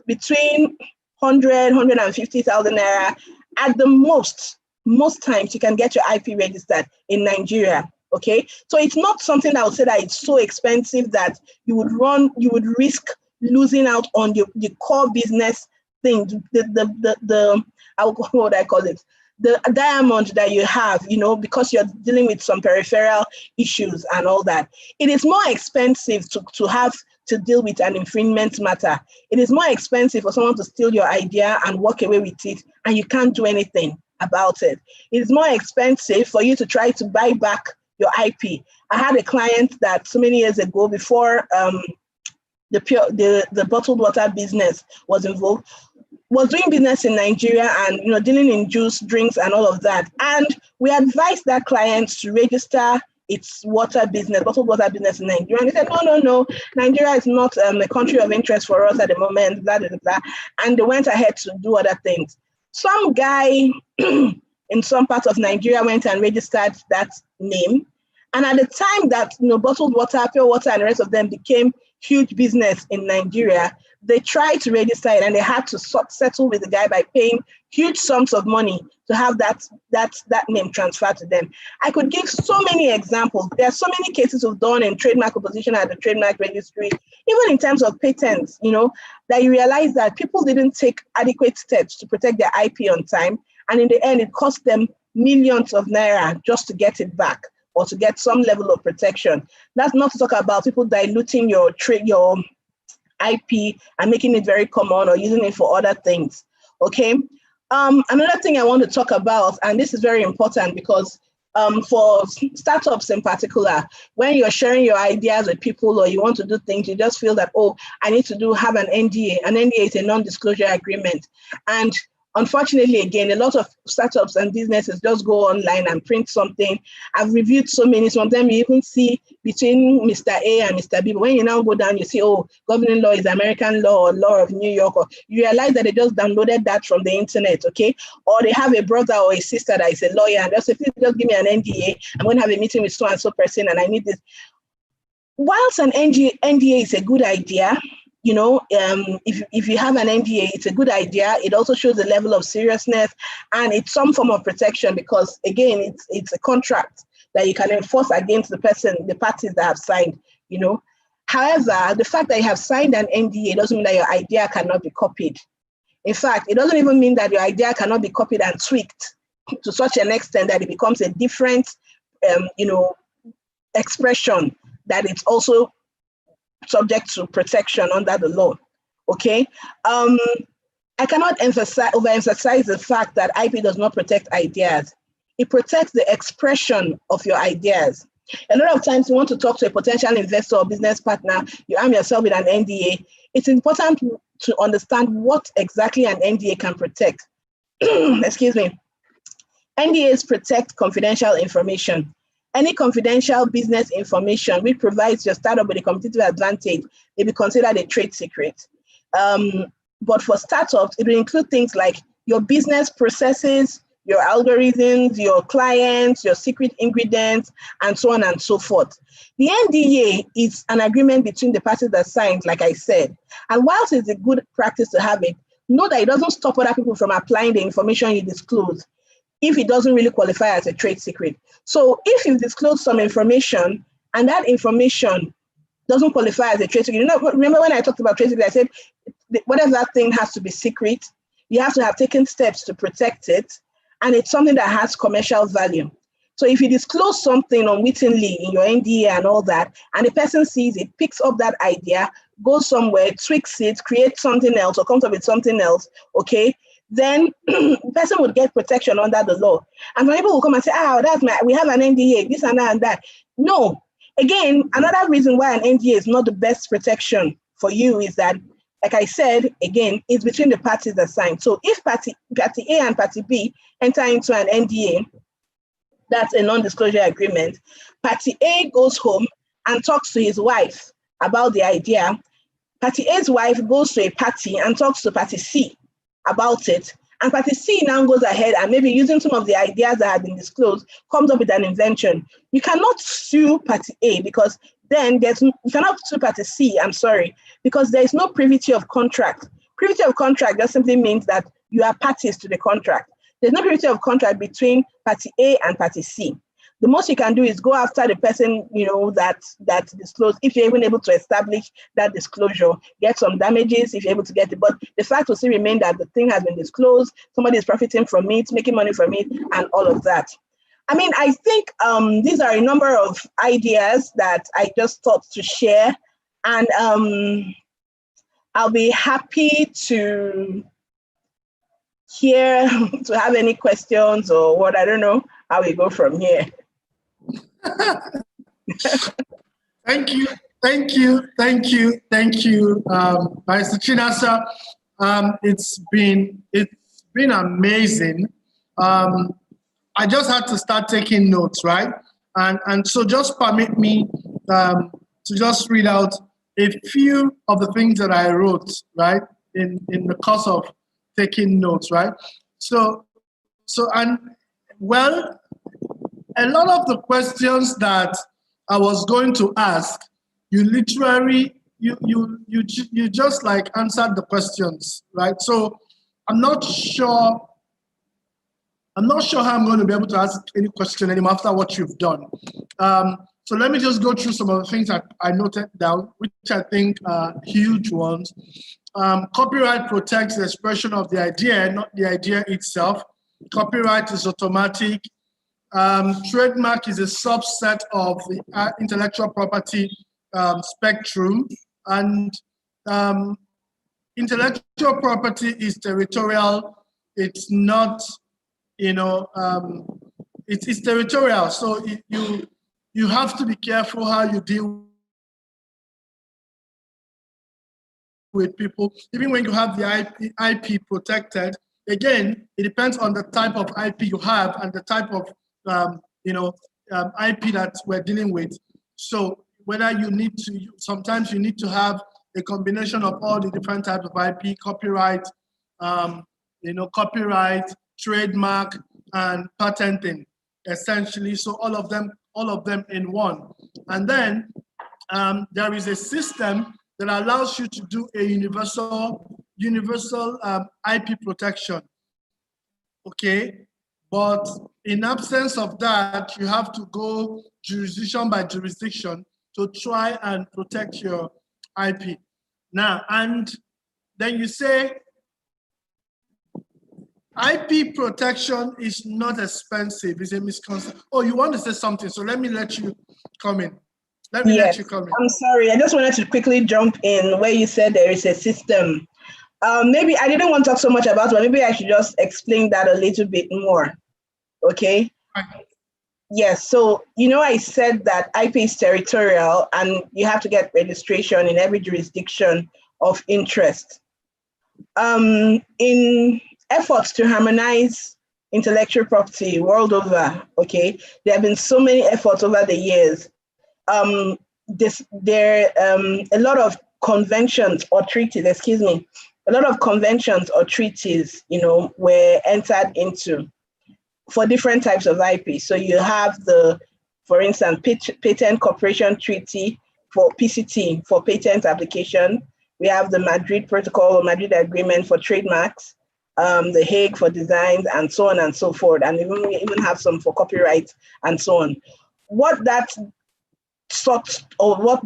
between 100, 150,000 naira, at the most times you can get your IP registered in Nigeria, okay? So it's not something that I would say that it's so expensive that you would risk losing out on the core business thing, what would I call it? The diamond that you have, because you're dealing with some peripheral issues and all that. It is more expensive to have to deal with an infringement matter. It is more expensive for someone to steal your idea and walk away with it, and you can't do anything about it. It is more expensive for you to try to buy back your IP. I had a client that so many years ago, before the bottled water business was involved, was doing business in Nigeria and dealing in juice, drinks, and all of that. And we advised that client to register its water business, bottled water business in Nigeria. And he said, no, Nigeria is not a country of interest for us at the moment, blah, blah, blah. And they went ahead to do other things. Some guy in some part of Nigeria went and registered that name. And at the time that bottled water, pure water, and the rest of them became huge business in Nigeria, they tried to register it and they had to settle with the guy by paying huge sums of money to have that name transferred to them. I could give so many examples. There are so many cases we've done in trademark opposition at the trademark registry, even in terms of patents, that you realize that people didn't take adequate steps to protect their IP on time. And in the end, it cost them millions of naira just to get it back, or to get some level of protection. That's not to talk about people diluting your IP and making it very common or using it for other things, okay? Another thing I want to talk about, and this is very important because for startups in particular, when you're sharing your ideas with people or you want to do things, you just feel that, oh, I need to have an NDA. An NDA is a non-disclosure agreement. And unfortunately, again, a lot of startups and businesses just go online and print something. I've reviewed so many. Some of them you even see between Mr. A and Mr. B. But when you now go down, you see, oh, governing law is American law or law of New York. Or you realize that they just downloaded that from the internet, okay? Or they have a brother or a sister that is a lawyer and they'll say, please just give me an NDA. I'm going to have a meeting with so-and-so person and I need this. Whilst an NDA is a good idea, if you have an NDA, it's a good idea. It also shows the level of seriousness and it's some form of protection because, again, it's a contract that you can enforce against the parties that have signed, However, the fact that you have signed an NDA doesn't mean that your idea cannot be copied. In fact, it doesn't even mean that your idea cannot be copied and tweaked to such an extent that it becomes a different, expression that it's also subject to protection under the law, okay? I cannot overemphasize the fact that IP does not protect ideas. It protects the expression of your ideas. A lot of times you want to talk to a potential investor or business partner, you arm yourself with an NDA. It's important to understand what exactly an NDA can protect. Excuse me. NDAs protect confidential information. Any confidential business information which provides your startup with a competitive advantage may be considered a trade secret. But for startups, it will include things like your business processes, your algorithms, your clients, your secret ingredients, and so on and so forth. The NDA is an agreement between the parties that signed, like I said. And whilst it's a good practice to have it, know that it doesn't stop other people from applying the information you disclose if it doesn't really qualify as a trade secret. So if you disclose some information and that information doesn't qualify as a trade secret, remember when I talked about trade secret, I said, whatever that thing has to be secret, you have to have taken steps to protect it. and it's something that has commercial value. So if you disclose something unwittingly in your NDA and all that, and the person sees it, picks up that idea, goes somewhere, tweaks it, creates something else, or comes up with something else, okay, then the person would get protection under the law. And some people will come and say, we have an NDA, this and that and that. No. Again, another reason why an NDA is not the best protection for you is that, like I said, again, it's between the parties that sign. So if party A and party B enter into an NDA, that's a non-disclosure agreement, party A goes home and talks to his wife about the idea. Party A's wife goes to a party and talks to party C about it. And party C now goes ahead and maybe using some of the ideas that have been disclosed, comes up with an invention. You cannot sue party A because then you cannot sue party C, I'm sorry, because there is no privity of contract. Privity of contract just simply means that you are parties to the contract. There's no privity of contract between party A and party C. The most you can do is go after the person, that disclosed, if you're even able to establish that disclosure, get some damages if you're able to get it. But the fact will still remain that the thing has been disclosed, somebody is profiting from it, making money from it, and all of that. I mean, I think these are a number of ideas that I just thought to share. And I'll be happy to have any questions or what. I don't know how we go from here. Thank you, Mr. Chinasa. It's been amazing. I just had to start taking notes, right? And so just permit me to just read out a few of the things that I wrote, right, in the course of taking notes, right? A lot of the questions that I was going to ask, you literally, you just like answered the questions, right? So I'm not sure how I'm going to be able to ask any question anymore after what you've done. So let me just go through some of the things that I noted down, which I think are huge ones. Copyright protects the expression of the idea, not the idea itself. Copyright is automatic. Trademark is a subset of the intellectual property spectrum, and intellectual property is territorial. It's not, it's territorial. So you have to be careful how you deal with people. Even when you have the IP protected, again, it depends on the type of IP you have and the type of IP that we're dealing with. So whether sometimes you need to have a combination of all the different types of IP, copyright, copyright, trademark, and patenting, essentially. So all of them in one. And then there is a system that allows you to do a universal IP protection. Okay, but in absence of that, you have to go jurisdiction by jurisdiction to try and protect your IP. Now, and then you say IP protection is not expensive. It's a misconception. Oh, you want to say something, so let me let you come in. Let you come in. I'm sorry, I just wanted to quickly jump in where you said there is a system. Maybe I didn't want to talk so much about it, but maybe I should just explain that a little bit more. Okay? Okay. Yes, so I said that IP is territorial and you have to get registration in every jurisdiction of interest. In efforts to harmonize intellectual property world over, okay, there have been so many efforts over the years. There a lot of conventions or treaties, were entered into for different types of IP. So you have for instance, Patent Cooperation Treaty for PCT, for patent application. We have the Madrid Protocol or Madrid Agreement for trademarks, the Hague for designs, and so on and so forth. And we even have some for copyright and so on. What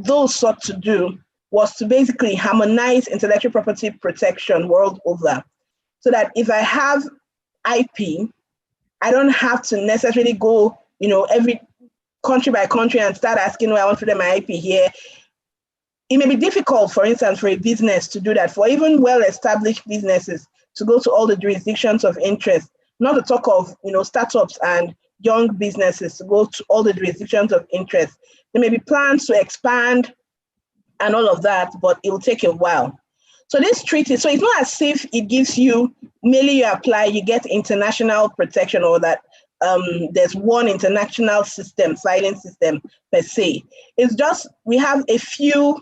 those sought to do was to basically harmonize intellectual property protection world over, so that if I have IP I don't have to necessarily go, every country by country and start asking, I want to put my IP here. It may be difficult, for instance, for a business to do that, for even well-established businesses to go to all the jurisdictions of interest, not to talk of, startups and young businesses to go to all the jurisdictions of interest. There may be plans to expand and all of that, but it will take a while. So this treaty, so it's not as if it gives you, merely you apply, you get international protection, or that there's one international system, filing system per se. It's just, we have a few,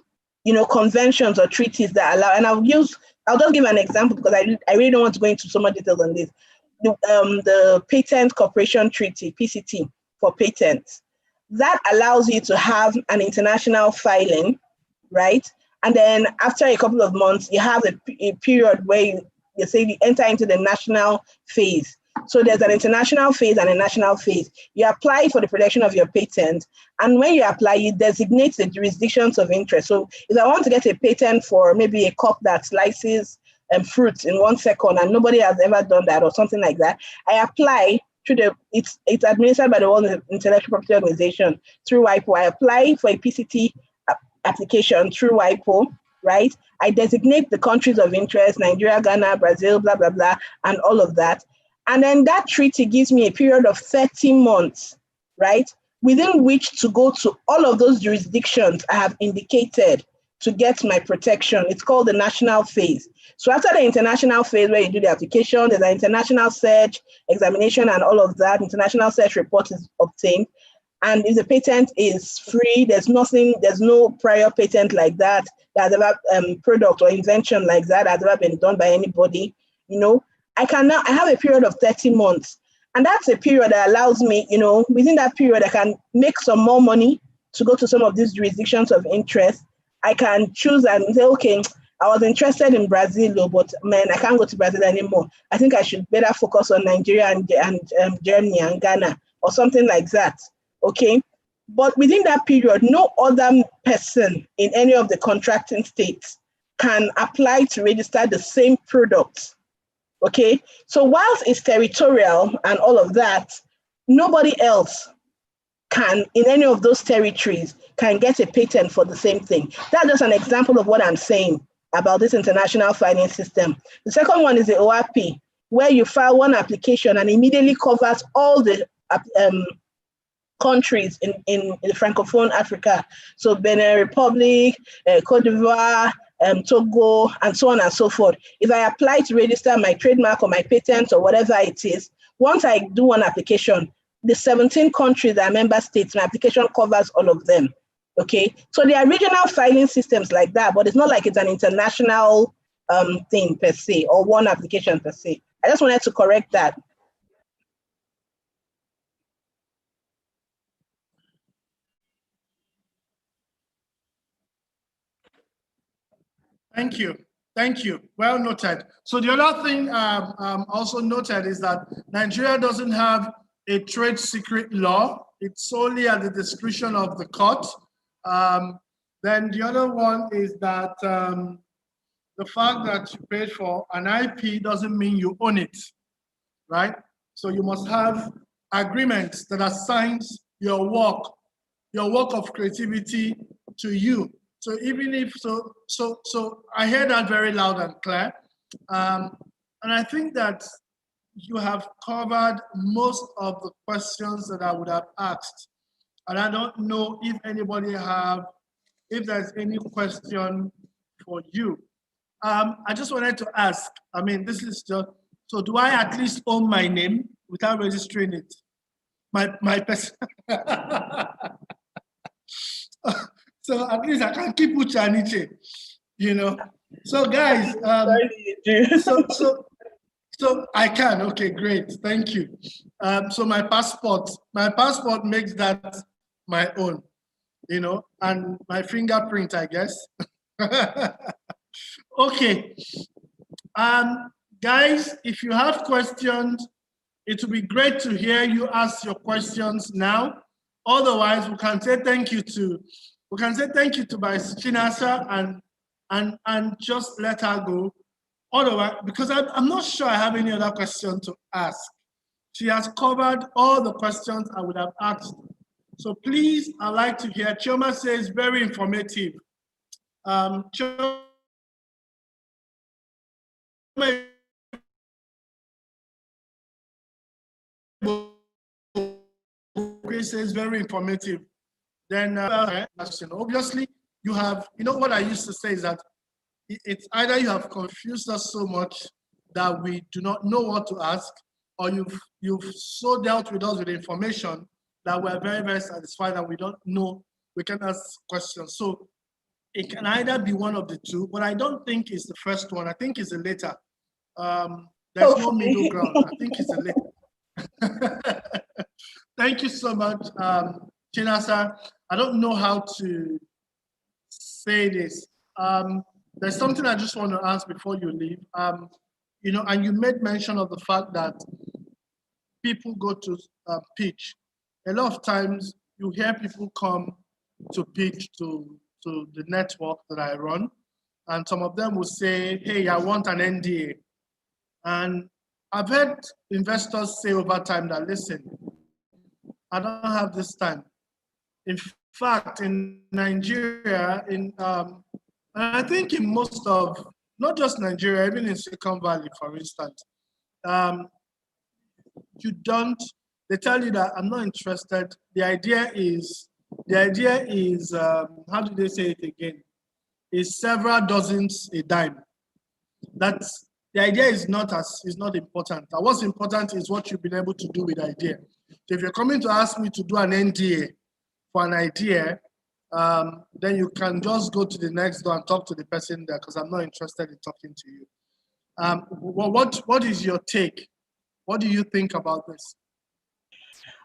conventions or treaties that allow, and I'll just give an example because I really don't want to go into so much details on this. The Patent Cooperation Treaty, PCT, for patents, that allows you to have an international filing, right? And then after a couple of months, you have a period where you say you enter into the national phase. So there's an international phase and a national phase. You apply for the protection of your patent, and when you apply, you designate the jurisdictions of interest. So if I want to get a patent for maybe a cup that slices fruit in 1 second, and nobody has ever done that or something like that, I apply through it's administered by the World Intellectual Property Organization through WIPO. I apply for a PCT application through WIPO, right? I designate the countries of interest, Nigeria, Ghana, Brazil, blah, blah, blah, and all of that. And then that treaty gives me a period of 30 months, right? Within which to go to all of those jurisdictions I have indicated to get my protection. It's called the national phase. So after the international phase where you do the application, there's an international search, examination, and all of that. International search report is obtained. And if the patent is free, there's no prior patent like that, product or invention like that has ever been done by anybody, I have a period of 30 months. And that's a period that allows me, within that period, I can make some more money to go to some of these jurisdictions of interest. I can choose and say, okay, I was interested in Brazil, but man, I can't go to Brazil anymore. I think I should better focus on Nigeria and Germany and Ghana or something like that. Okay. But within that period, no other person in any of the contracting states can apply to register the same products. Okay. So whilst it's territorial and all of that, nobody else can, in any of those territories, can get a patent for the same thing. That's just an example of what I'm saying about this international filing system. The second one is the ORP, where you file one application and immediately covers all the countries in the Francophone Africa. So Benin Republic, Cote d'Ivoire, Togo, and so on and so forth. If I apply to register my trademark or my patent or whatever it is, once I do one application, the 17 countries that are member states, my application covers all of them. Okay, so there are regional filing systems like that, but it's not like it's an international thing per se, or one application per se. I just wanted to correct that. Thank you. Thank you. Well noted. So the other thing also noted is that Nigeria doesn't have a trade secret law. It's solely at the discretion of the court. Then the other one is that the fact that you paid for an IP doesn't mean you own it, right? So you must have agreements that assigns your work of creativity to you. So even if, so I hear that very loud and clear. And I think that you have covered most of the questions that I would have asked. And I don't know if if there's any question for you. I just wanted to ask, I mean, this is just, so do I at least own my name without registering it? My person. So at least I can keep Uchaniche, So guys, so I can, okay, great, thank you. So my passport makes that my own, and my fingerprint, I guess. Okay, guys, if you have questions, it would be great to hear you ask your questions now. Otherwise, we can say thank you to Vice Chinasa and just let her go. Otherwise, because I'm not sure I have any other question to ask. She has covered all the questions I would have asked. So please, I'd like to hear. Chioma says very informative. Chioma says very informative. Then obviously you have, what I used to say is that it's either you have confused us so much that we do not know what to ask, or you've so dealt with us with information that we're very, very satisfied that we don't know, we can ask questions. So it can either be one of the two, but I don't think it's the first one. I think it's the later. There's no middle ground. I think it's the later. Thank you so much, Chinasa. I don't know how to say this. There's something I just want to ask before you leave. And you made mention of the fact that people go to pitch. A lot of times you hear people come to pitch to the network that I run, and some of them will say, hey, I want an NDA. And I've heard investors say over time that, listen, I don't have this time. In fact, in Nigeria, I think in most of, not just Nigeria, even in Silicon Valley, for instance, they tell you that I'm not interested. The idea is, how do they say it again? Is several dozens a dime. That's, the idea is not important. What's important is what you've been able to do with the idea. So if you're coming to ask me to do an NDA for an idea, then you can just go to the next door and talk to the person there, because I'm not interested in talking to you. What is your take? What do you think about this?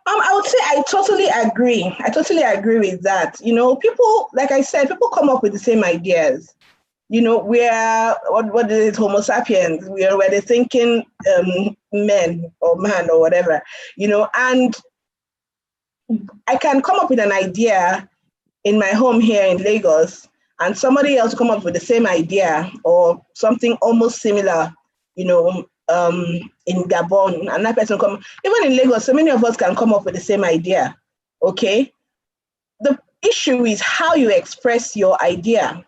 I would say I totally agree. I totally agree with that. People, like I said, people come up with the same ideas. We're, what is it, Homo sapiens, we're the thinking men or man or whatever, and I can come up with an idea in my home here in Lagos, and somebody else come up with the same idea or something almost similar, in Gabon, and that person come, even in Lagos, so many of us can come up with the same idea, okay? The issue is how you express your idea.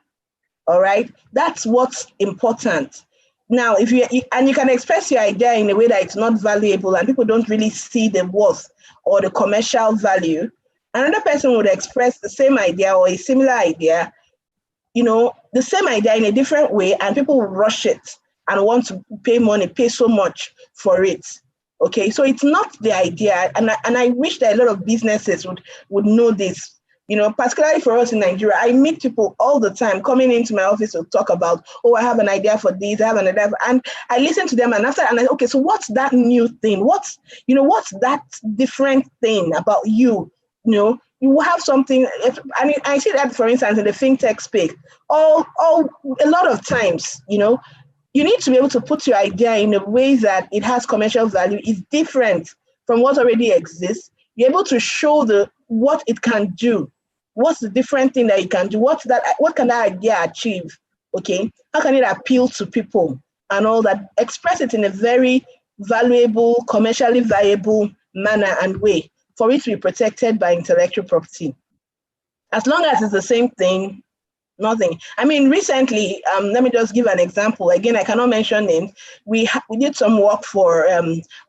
All right, that's what's important. Now, if you can express your idea in a way that it's not valuable and people don't really see the worth or the commercial value, another person would express the same idea or a similar idea, the same idea in a different way, and people will rush it and want to pay so much for it. Okay, so it's not the idea, and I wish that a lot of businesses would know this. Particularly for us in Nigeria, I meet people all the time coming into my office to talk about, oh, I have an idea for this, I have an idea, and I listen to them, and after, and I, okay, so what's that new thing? What's that different thing about you? You have something, I see that, for instance, in the fintech space, a lot of times, you need to be able to put your idea in a way that it has commercial value, is different from what already exists. You're able to show what it can do. What's the different thing that it can do? What can that idea achieve? Okay, how can it appeal to people and all that? Express it in a very valuable, commercially viable manner and way for it to be protected by intellectual property. As long as it's the same thing, nothing. I mean, recently, let me just give an example. Again, I cannot mention names. We did some work for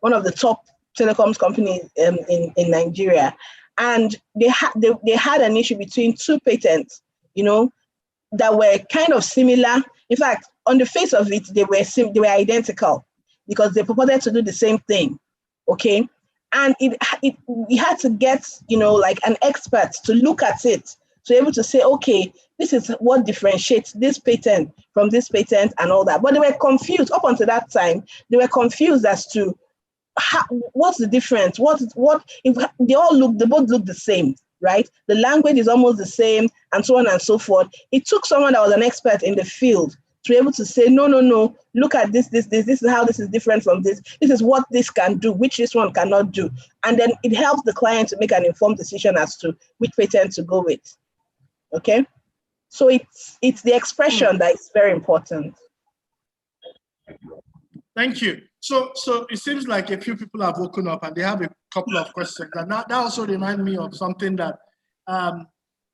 one of the top telecoms companies in Nigeria, and they had an issue between two patents, that were kind of similar. In fact, on the face of it, they were identical because they purported to do the same thing. Okay, and we had to get like an expert to look at it, to be able to say, okay, this is what differentiates this patent from this patent and all that. But they were confused up until that time. They were confused as to what's the difference? What if they both look the same, right? The language is almost the same, and so on and so forth. It took someone that was an expert in the field to be able to say, no, look at this is how this is different from this. This is what this can do, which this one cannot do. And then it helps the client to make an informed decision as to which patent to go with. Okay? So it's the expression that is very important. Thank you. So it seems like a few people have woken up and they have a couple of questions. And that also reminds me of something that,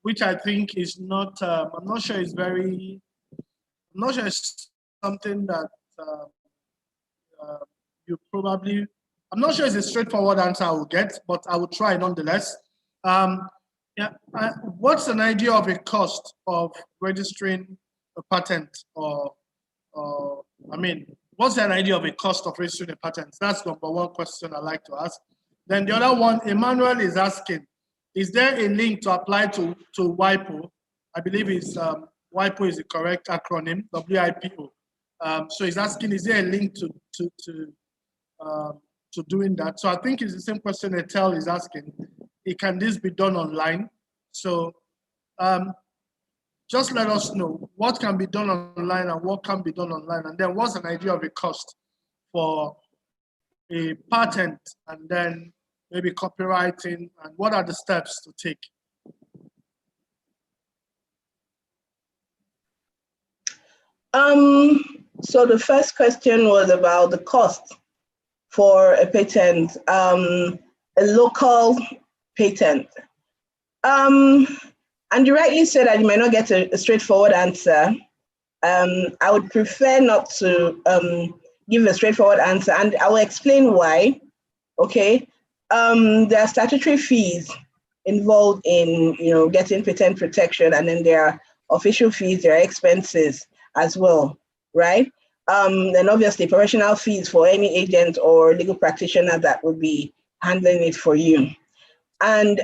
which I think is not, I'm not sure it's something that you probably, I'm not sure it's a straightforward answer I will get, but I will try nonetheless. What's an idea of a cost of registering a patent what's an idea of a cost of registering a patent? That's number one question I like to ask. Then the other one, Emmanuel is asking, is there a link to apply to WIPO? I believe it's WIPO is the correct acronym, WIPO. So he's asking, is there a link to doing that? So I think it's the same question Etel is asking. Can this be done online? So just let us know what can be done online and what can be done online. And then what's an idea of a cost for a patent, and then maybe copywriting, and what are the steps to take? So the first question was about the cost for a patent, a local patent. And you rightly said that you might not get a straightforward answer. I would prefer not to give a straightforward answer, and I will explain why. Okay, there are statutory fees involved in getting patent protection, and then there are official fees, there are expenses as well, right? Then obviously professional fees for any agent or legal practitioner that would be handling it for you. And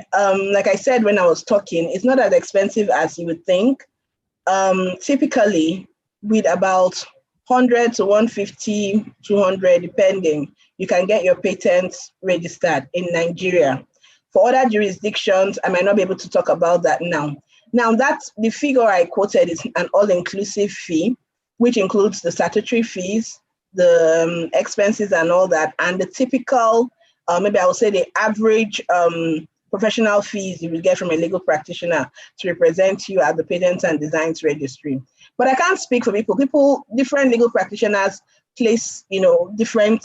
like I said when I was talking, it's not as expensive as you would think. Typically, with about 100 to 150, 200, depending, you can get your patents registered in Nigeria. For other jurisdictions, I might not be able to talk about that now. Now, that's the figure I quoted is an all-inclusive fee, which includes the statutory fees, the expenses and all that, and the typical, maybe I would say the average professional fees you will get from a legal practitioner to represent you at the Patents and Designs Registry. But I can't speak for people. Different legal practitioners place, different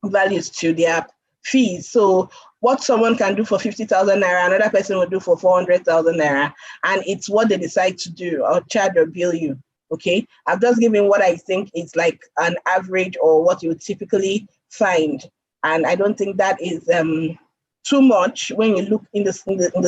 values to their fees. So what someone can do for 50,000 naira, another person will do for 400,000 naira, and it's what they decide to do or charge or bill you. Okay, I've just given what I think is like an average or what you would typically find, and I don't think that is too much when you look in the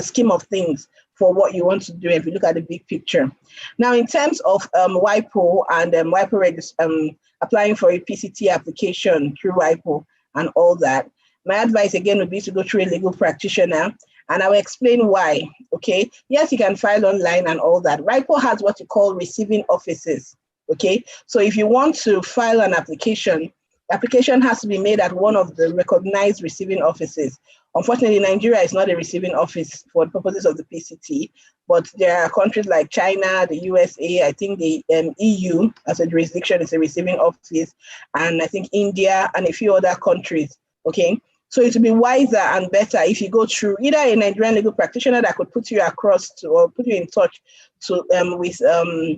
scheme of things for what you want to do if you look at the big picture. Now, in terms of WIPO and WIPO applying for a PCT application through WIPO and all that, my advice again would be to go through a legal practitioner, and I will explain why. Okay, yes, you can file online and all that. WIPO has what you call receiving offices. Okay, so if you want to file an application, the application has to be made at one of the recognized receiving offices. Unfortunately, Nigeria is not a receiving office for the purposes of the PCT, but there are countries like China, the USA, I think the EU as a jurisdiction is a receiving office, and I think India and a few other countries, okay? So it would be wiser and better if you go through either a Nigerian legal practitioner that could put you across to, or put you in touch to, with a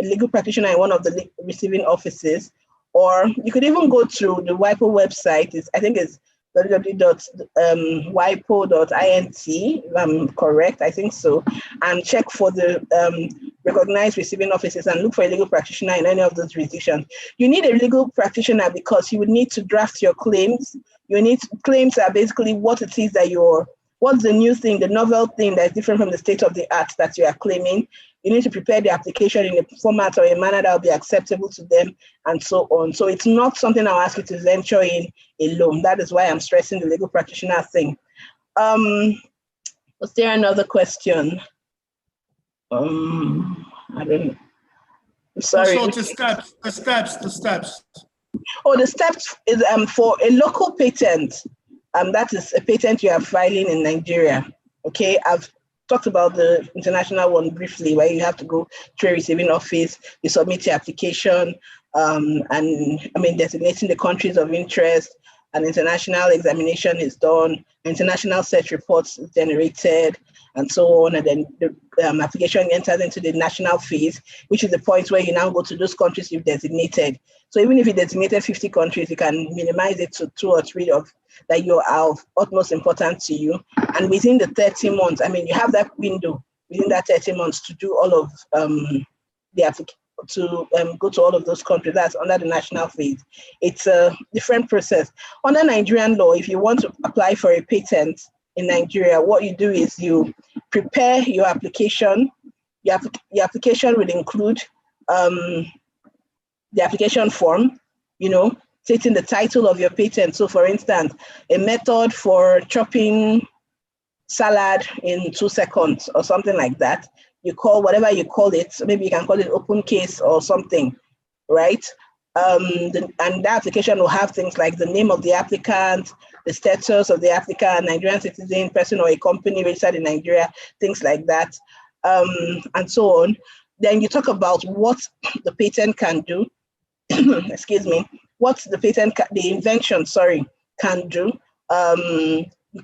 legal practitioner in one of the receiving offices, or you could even go to the WIPO website. I think it's www.wipo.int, if I'm correct, I think so, and check for the recognized receiving offices and look for a legal practitioner in any of those jurisdictions. You need a legal practitioner because you would need to draft your claims. You need claims are basically what it is that what's the new thing, the novel thing that's different from the state of the art that you are claiming. You need to prepare the application in a format or a manner that will be acceptable to them, and so on. So it's not something I'll ask you to venture in alone. That is why I'm stressing the legal practitioner thing. Was there another question? I don't know. I'm sorry. So the steps. Oh, the steps is for a local patent. That is a patent you are filing in Nigeria. Okay, I've talked about the international one briefly, where you have to go to a receiving office, you submit your application, and designating the countries of interest, an international examination is done, international search reports generated, and so on. And then the application enters into the national phase, which is the point where you now go to those countries you've designated. So even if you designated 50 countries, you can minimize it to 2 or 3 of that you are of utmost importance to you. And within the 30 months, I mean, you have that window within that 30 months to do all of the application, to go to all of those countries. That's under the national phase. It's a different process. Under Nigerian law, if you want to apply for a patent in Nigeria, what you do is you prepare your application. Your application will include the application form, stating the title of your patent. So for instance, a method for chopping salad in 2 seconds or something like that. You call whatever you call it, so maybe you can call it open case or something, right? And the application will have things like the name of the applicant, the status of the applicant, Nigerian citizen, person or a company registered in Nigeria, things like that, and so on. Then you talk about what the patent can do, excuse me, what the patent, the invention, can do.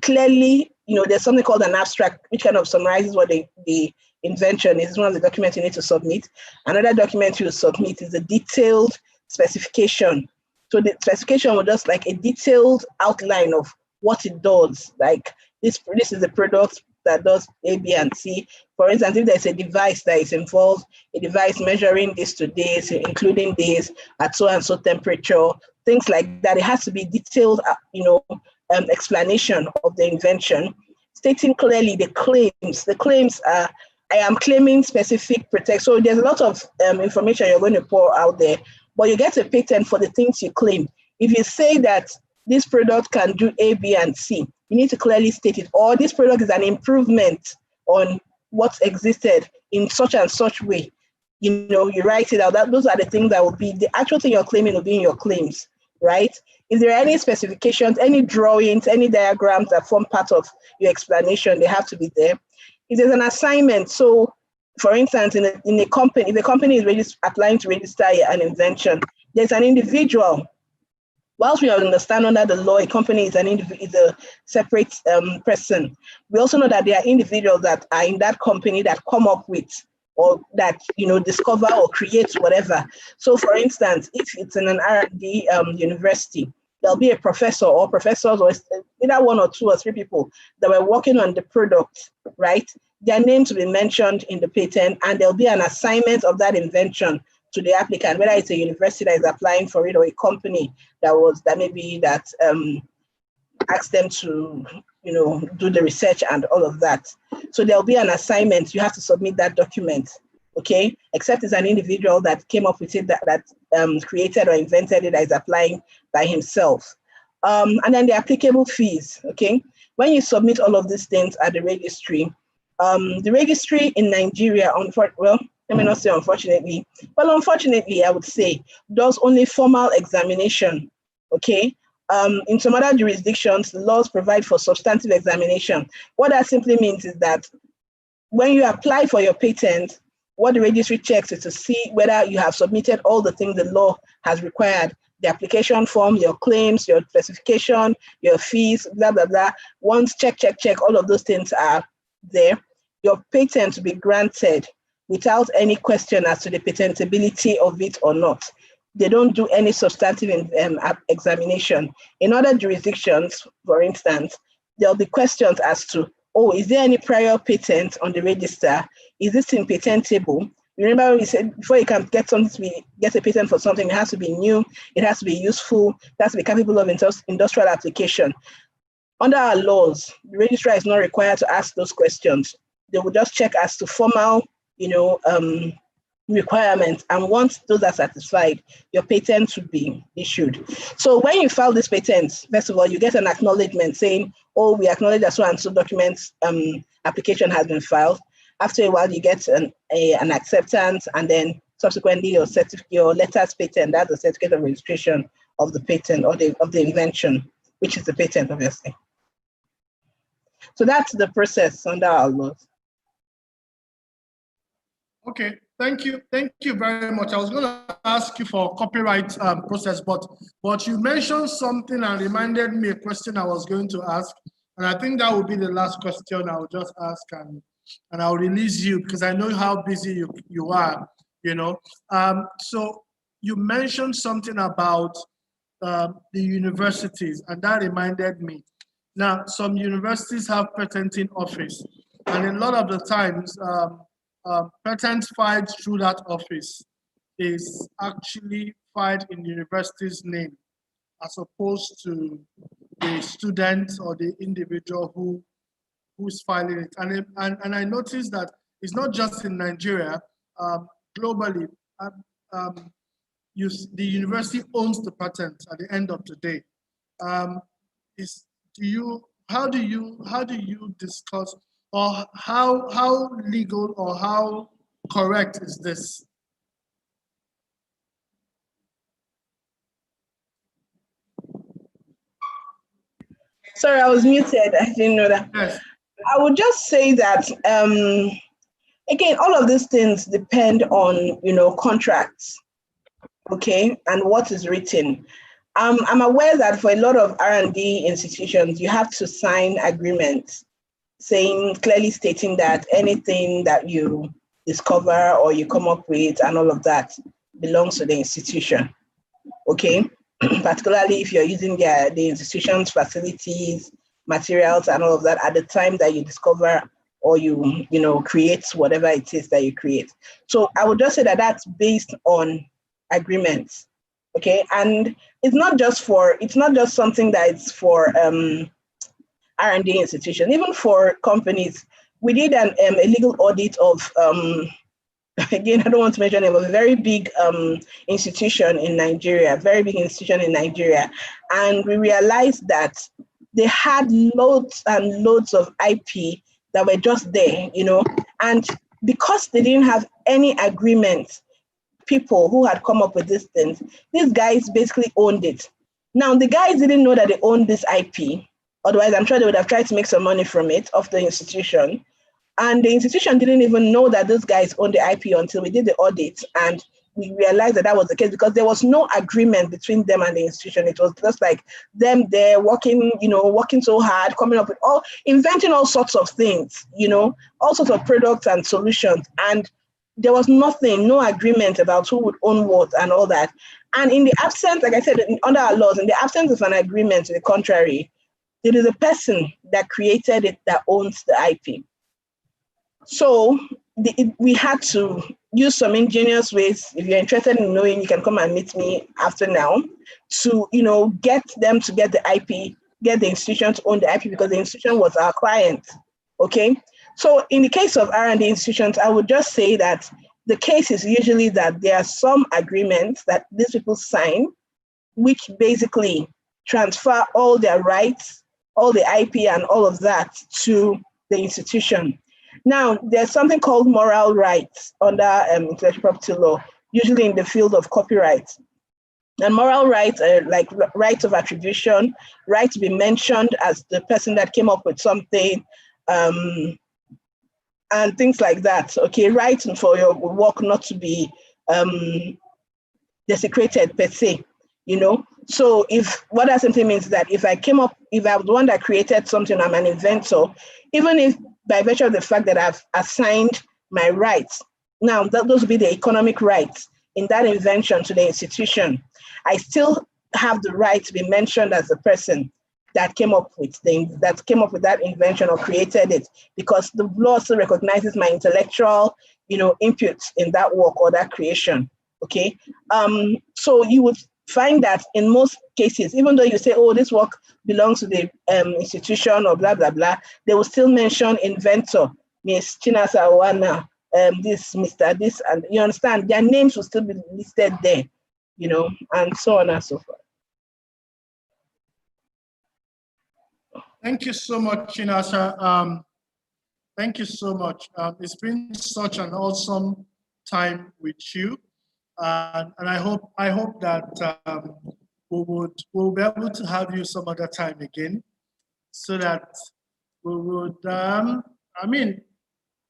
Clearly, there's something called an abstract, which kind of summarizes what the invention is. One of the documents you need to submit. Another document you submit is a detailed specification. So the specification was just like a detailed outline of what it does. Like this is the product that does A, B, and C. For instance, if there's a device that is involved, a device measuring this to this, including this at so and so temperature, things like that, it has to be detailed, explanation of the invention, stating clearly the claims. The claims are, I am claiming specific protection. So there's a lot of information you're going to pour out there, but you get a patent for the things you claim. If you say that this product can do A, B, and C, you need to clearly state it. Or this product is an improvement on what existed in such and such way. You write it out. Those are the things that will be, the actual thing you're claiming will be in your claims, right? If there are any specifications, any drawings, any diagrams that form part of your explanation, they have to be there. If there's an assignment, so for instance, in a company, if a company is applying to register an invention, there's an individual. Whilst we understand under the law, a company is a separate person, we also know that there are individuals that are in that company that come up with, or that discover or create whatever. So for instance, if it's in an R&D university, there'll be a professor or professors, or either 1 or 2 or 3 people that were working on the product, right? Their names will be mentioned in the patent, and there'll be an assignment of that invention to the applicant, whether it's a university that is applying for it or a company that asked them to do the research and all of that. So there'll be an assignment. You have to submit that document, okay? Except it's an individual that came up with it, that created or invented it, that is applying by himself. And then the applicable fees, okay? When you submit all of these things at the registry in Nigeria, let me not say unfortunately, well, unfortunately, I would say, does only formal examination, okay? In some other jurisdictions, the laws provide for substantive examination. What that simply means is that when you apply for your patent, what the registry checks is to see whether you have submitted all the things the law has required, the application form, your claims, your specification, your fees, blah, blah, blah. Once check, all of those things are there, your patent to be granted without any question as to the patentability of it or not. They don't do any substantive examination. In other jurisdictions, for instance, there'll be questions as to, is there any prior patent on the register? Is this thing patentable? Remember we said before you can get a patent for something, it has to be new, it has to be useful, it has to be capable of industrial application. Under our laws, the registrar is not required to ask those questions. They will just check as to formal, requirements, and once those are satisfied, your patent will be issued. So when you file this patent, first of all, you get an acknowledgement saying, we acknowledge that so and so documents application has been filed. After a while, you get an acceptance, and then subsequently your letters patent, that's the certificate of registration of the patent or of the invention, which is the patent, obviously. So that's the process under our laws. Okay, Thank you very much. I was going to ask you for copyright process, but you mentioned something and reminded me a question I was going to ask, and I think that will be the last question I will just ask, and I'll release you because I know how busy you are. So you mentioned something about the universities, and that reminded me. Now, some universities have patenting office, and a lot of the times, patent filed through that office is actually filed in the university's name, as opposed to the student or the individual who's filing it. And I noticed that it's not just in Nigeria, globally. The university owns the patent at the end of the day. How do you discuss, or how legal or how correct is this? Sorry, I was muted. I didn't know that. Yes. I would just say that again, all of these things depend on contracts, okay, and what is written. I'm aware that for a lot of R&D institutions, you have to sign agreements clearly stating that anything that you discover or you come up with and all of that belongs to the institution, okay? Particularly if you're using the institution's facilities, materials, and all of that at the time that you discover or you create whatever it is that you create. So I would just say that that's based on agreements, okay? And it's not just something that it's for R&D institution, even for companies. We did a legal audit of again, I don't want to mention it, but a very big institution in Nigeria, and we realized that they had loads and loads of IP that were just there, and because they didn't have any agreement, people who had come up with these things, these guys basically owned it. Now, the guys didn't know that they owned this IP. Otherwise, I'm sure they would have tried to make some money from it, off the institution. And the institution didn't even know that those guys owned the IP until we did the audit. And we realized that that was the case because there was no agreement between them and the institution. It was just like them there working so hard, coming up with inventing all sorts of things, all sorts of products and solutions. And there was no agreement about who would own what and all that. And in the absence, like I said, under our laws, in the absence of an agreement to the contrary, it is a person that created it that owns the IP. So we had to use some ingenious ways. If you're interested in knowing, you can come and meet me after now to, get them to get the IP, get the institution to own the IP because the institution was our client, okay? So in the case of R&D institutions, I would just say that the case is usually that there are some agreements that these people sign, which basically transfer all their rights, all the IP and all of that to the institution. Now, there's something called moral rights under intellectual property law, usually in the field of copyright. And moral rights are like rights of attribution, right to be mentioned as the person that came up with something, and things like that. Okay, right for your work not to be desecrated per se, So what that simply means is that if I was the one that created something, I'm an inventor, even if by virtue of the fact that I've assigned my rights, now those will be the economic rights in that invention to the institution, I still have the right to be mentioned as the person that came up with that invention or created it, because the law still recognizes my intellectual, input in that work or that creation. Okay, so you would find that in most cases, even though you say, oh, this work belongs to the institution or blah, blah, blah, they will still mention inventor, Miss Chinasa Owana, this, Mr. This, and you understand, their names will still be listed there, and so on and so forth. Thank you so much, Chinasa. Thank you so much. It's been such an awesome time with you. And I hope that we'll be able to have you some other time again, so that we would.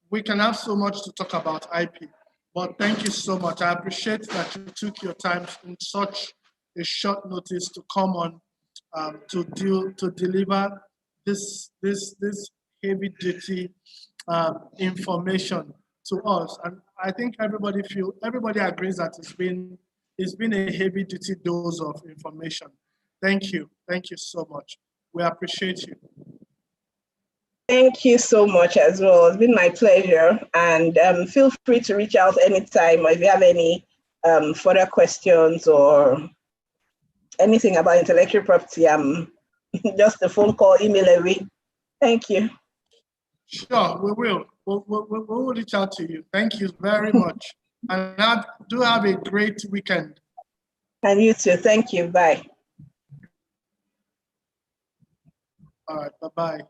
We can have so much to talk about IP, Well, thank you so much. I appreciate that you took your time in such a short notice to come on to deliver this heavy duty information to us. And I think everybody agrees that it's been a heavy duty dose of information. Thank you so much. We appreciate you. Thank you so much as well. It's been my pleasure. And feel free to reach out anytime if you have any further questions or anything about intellectual property. Just a phone call, email away. Thank you. Sure, we will. We'll reach out to you. Thank you very much. And do have a great weekend. And you too. Thank you. Bye. All right. Bye-bye.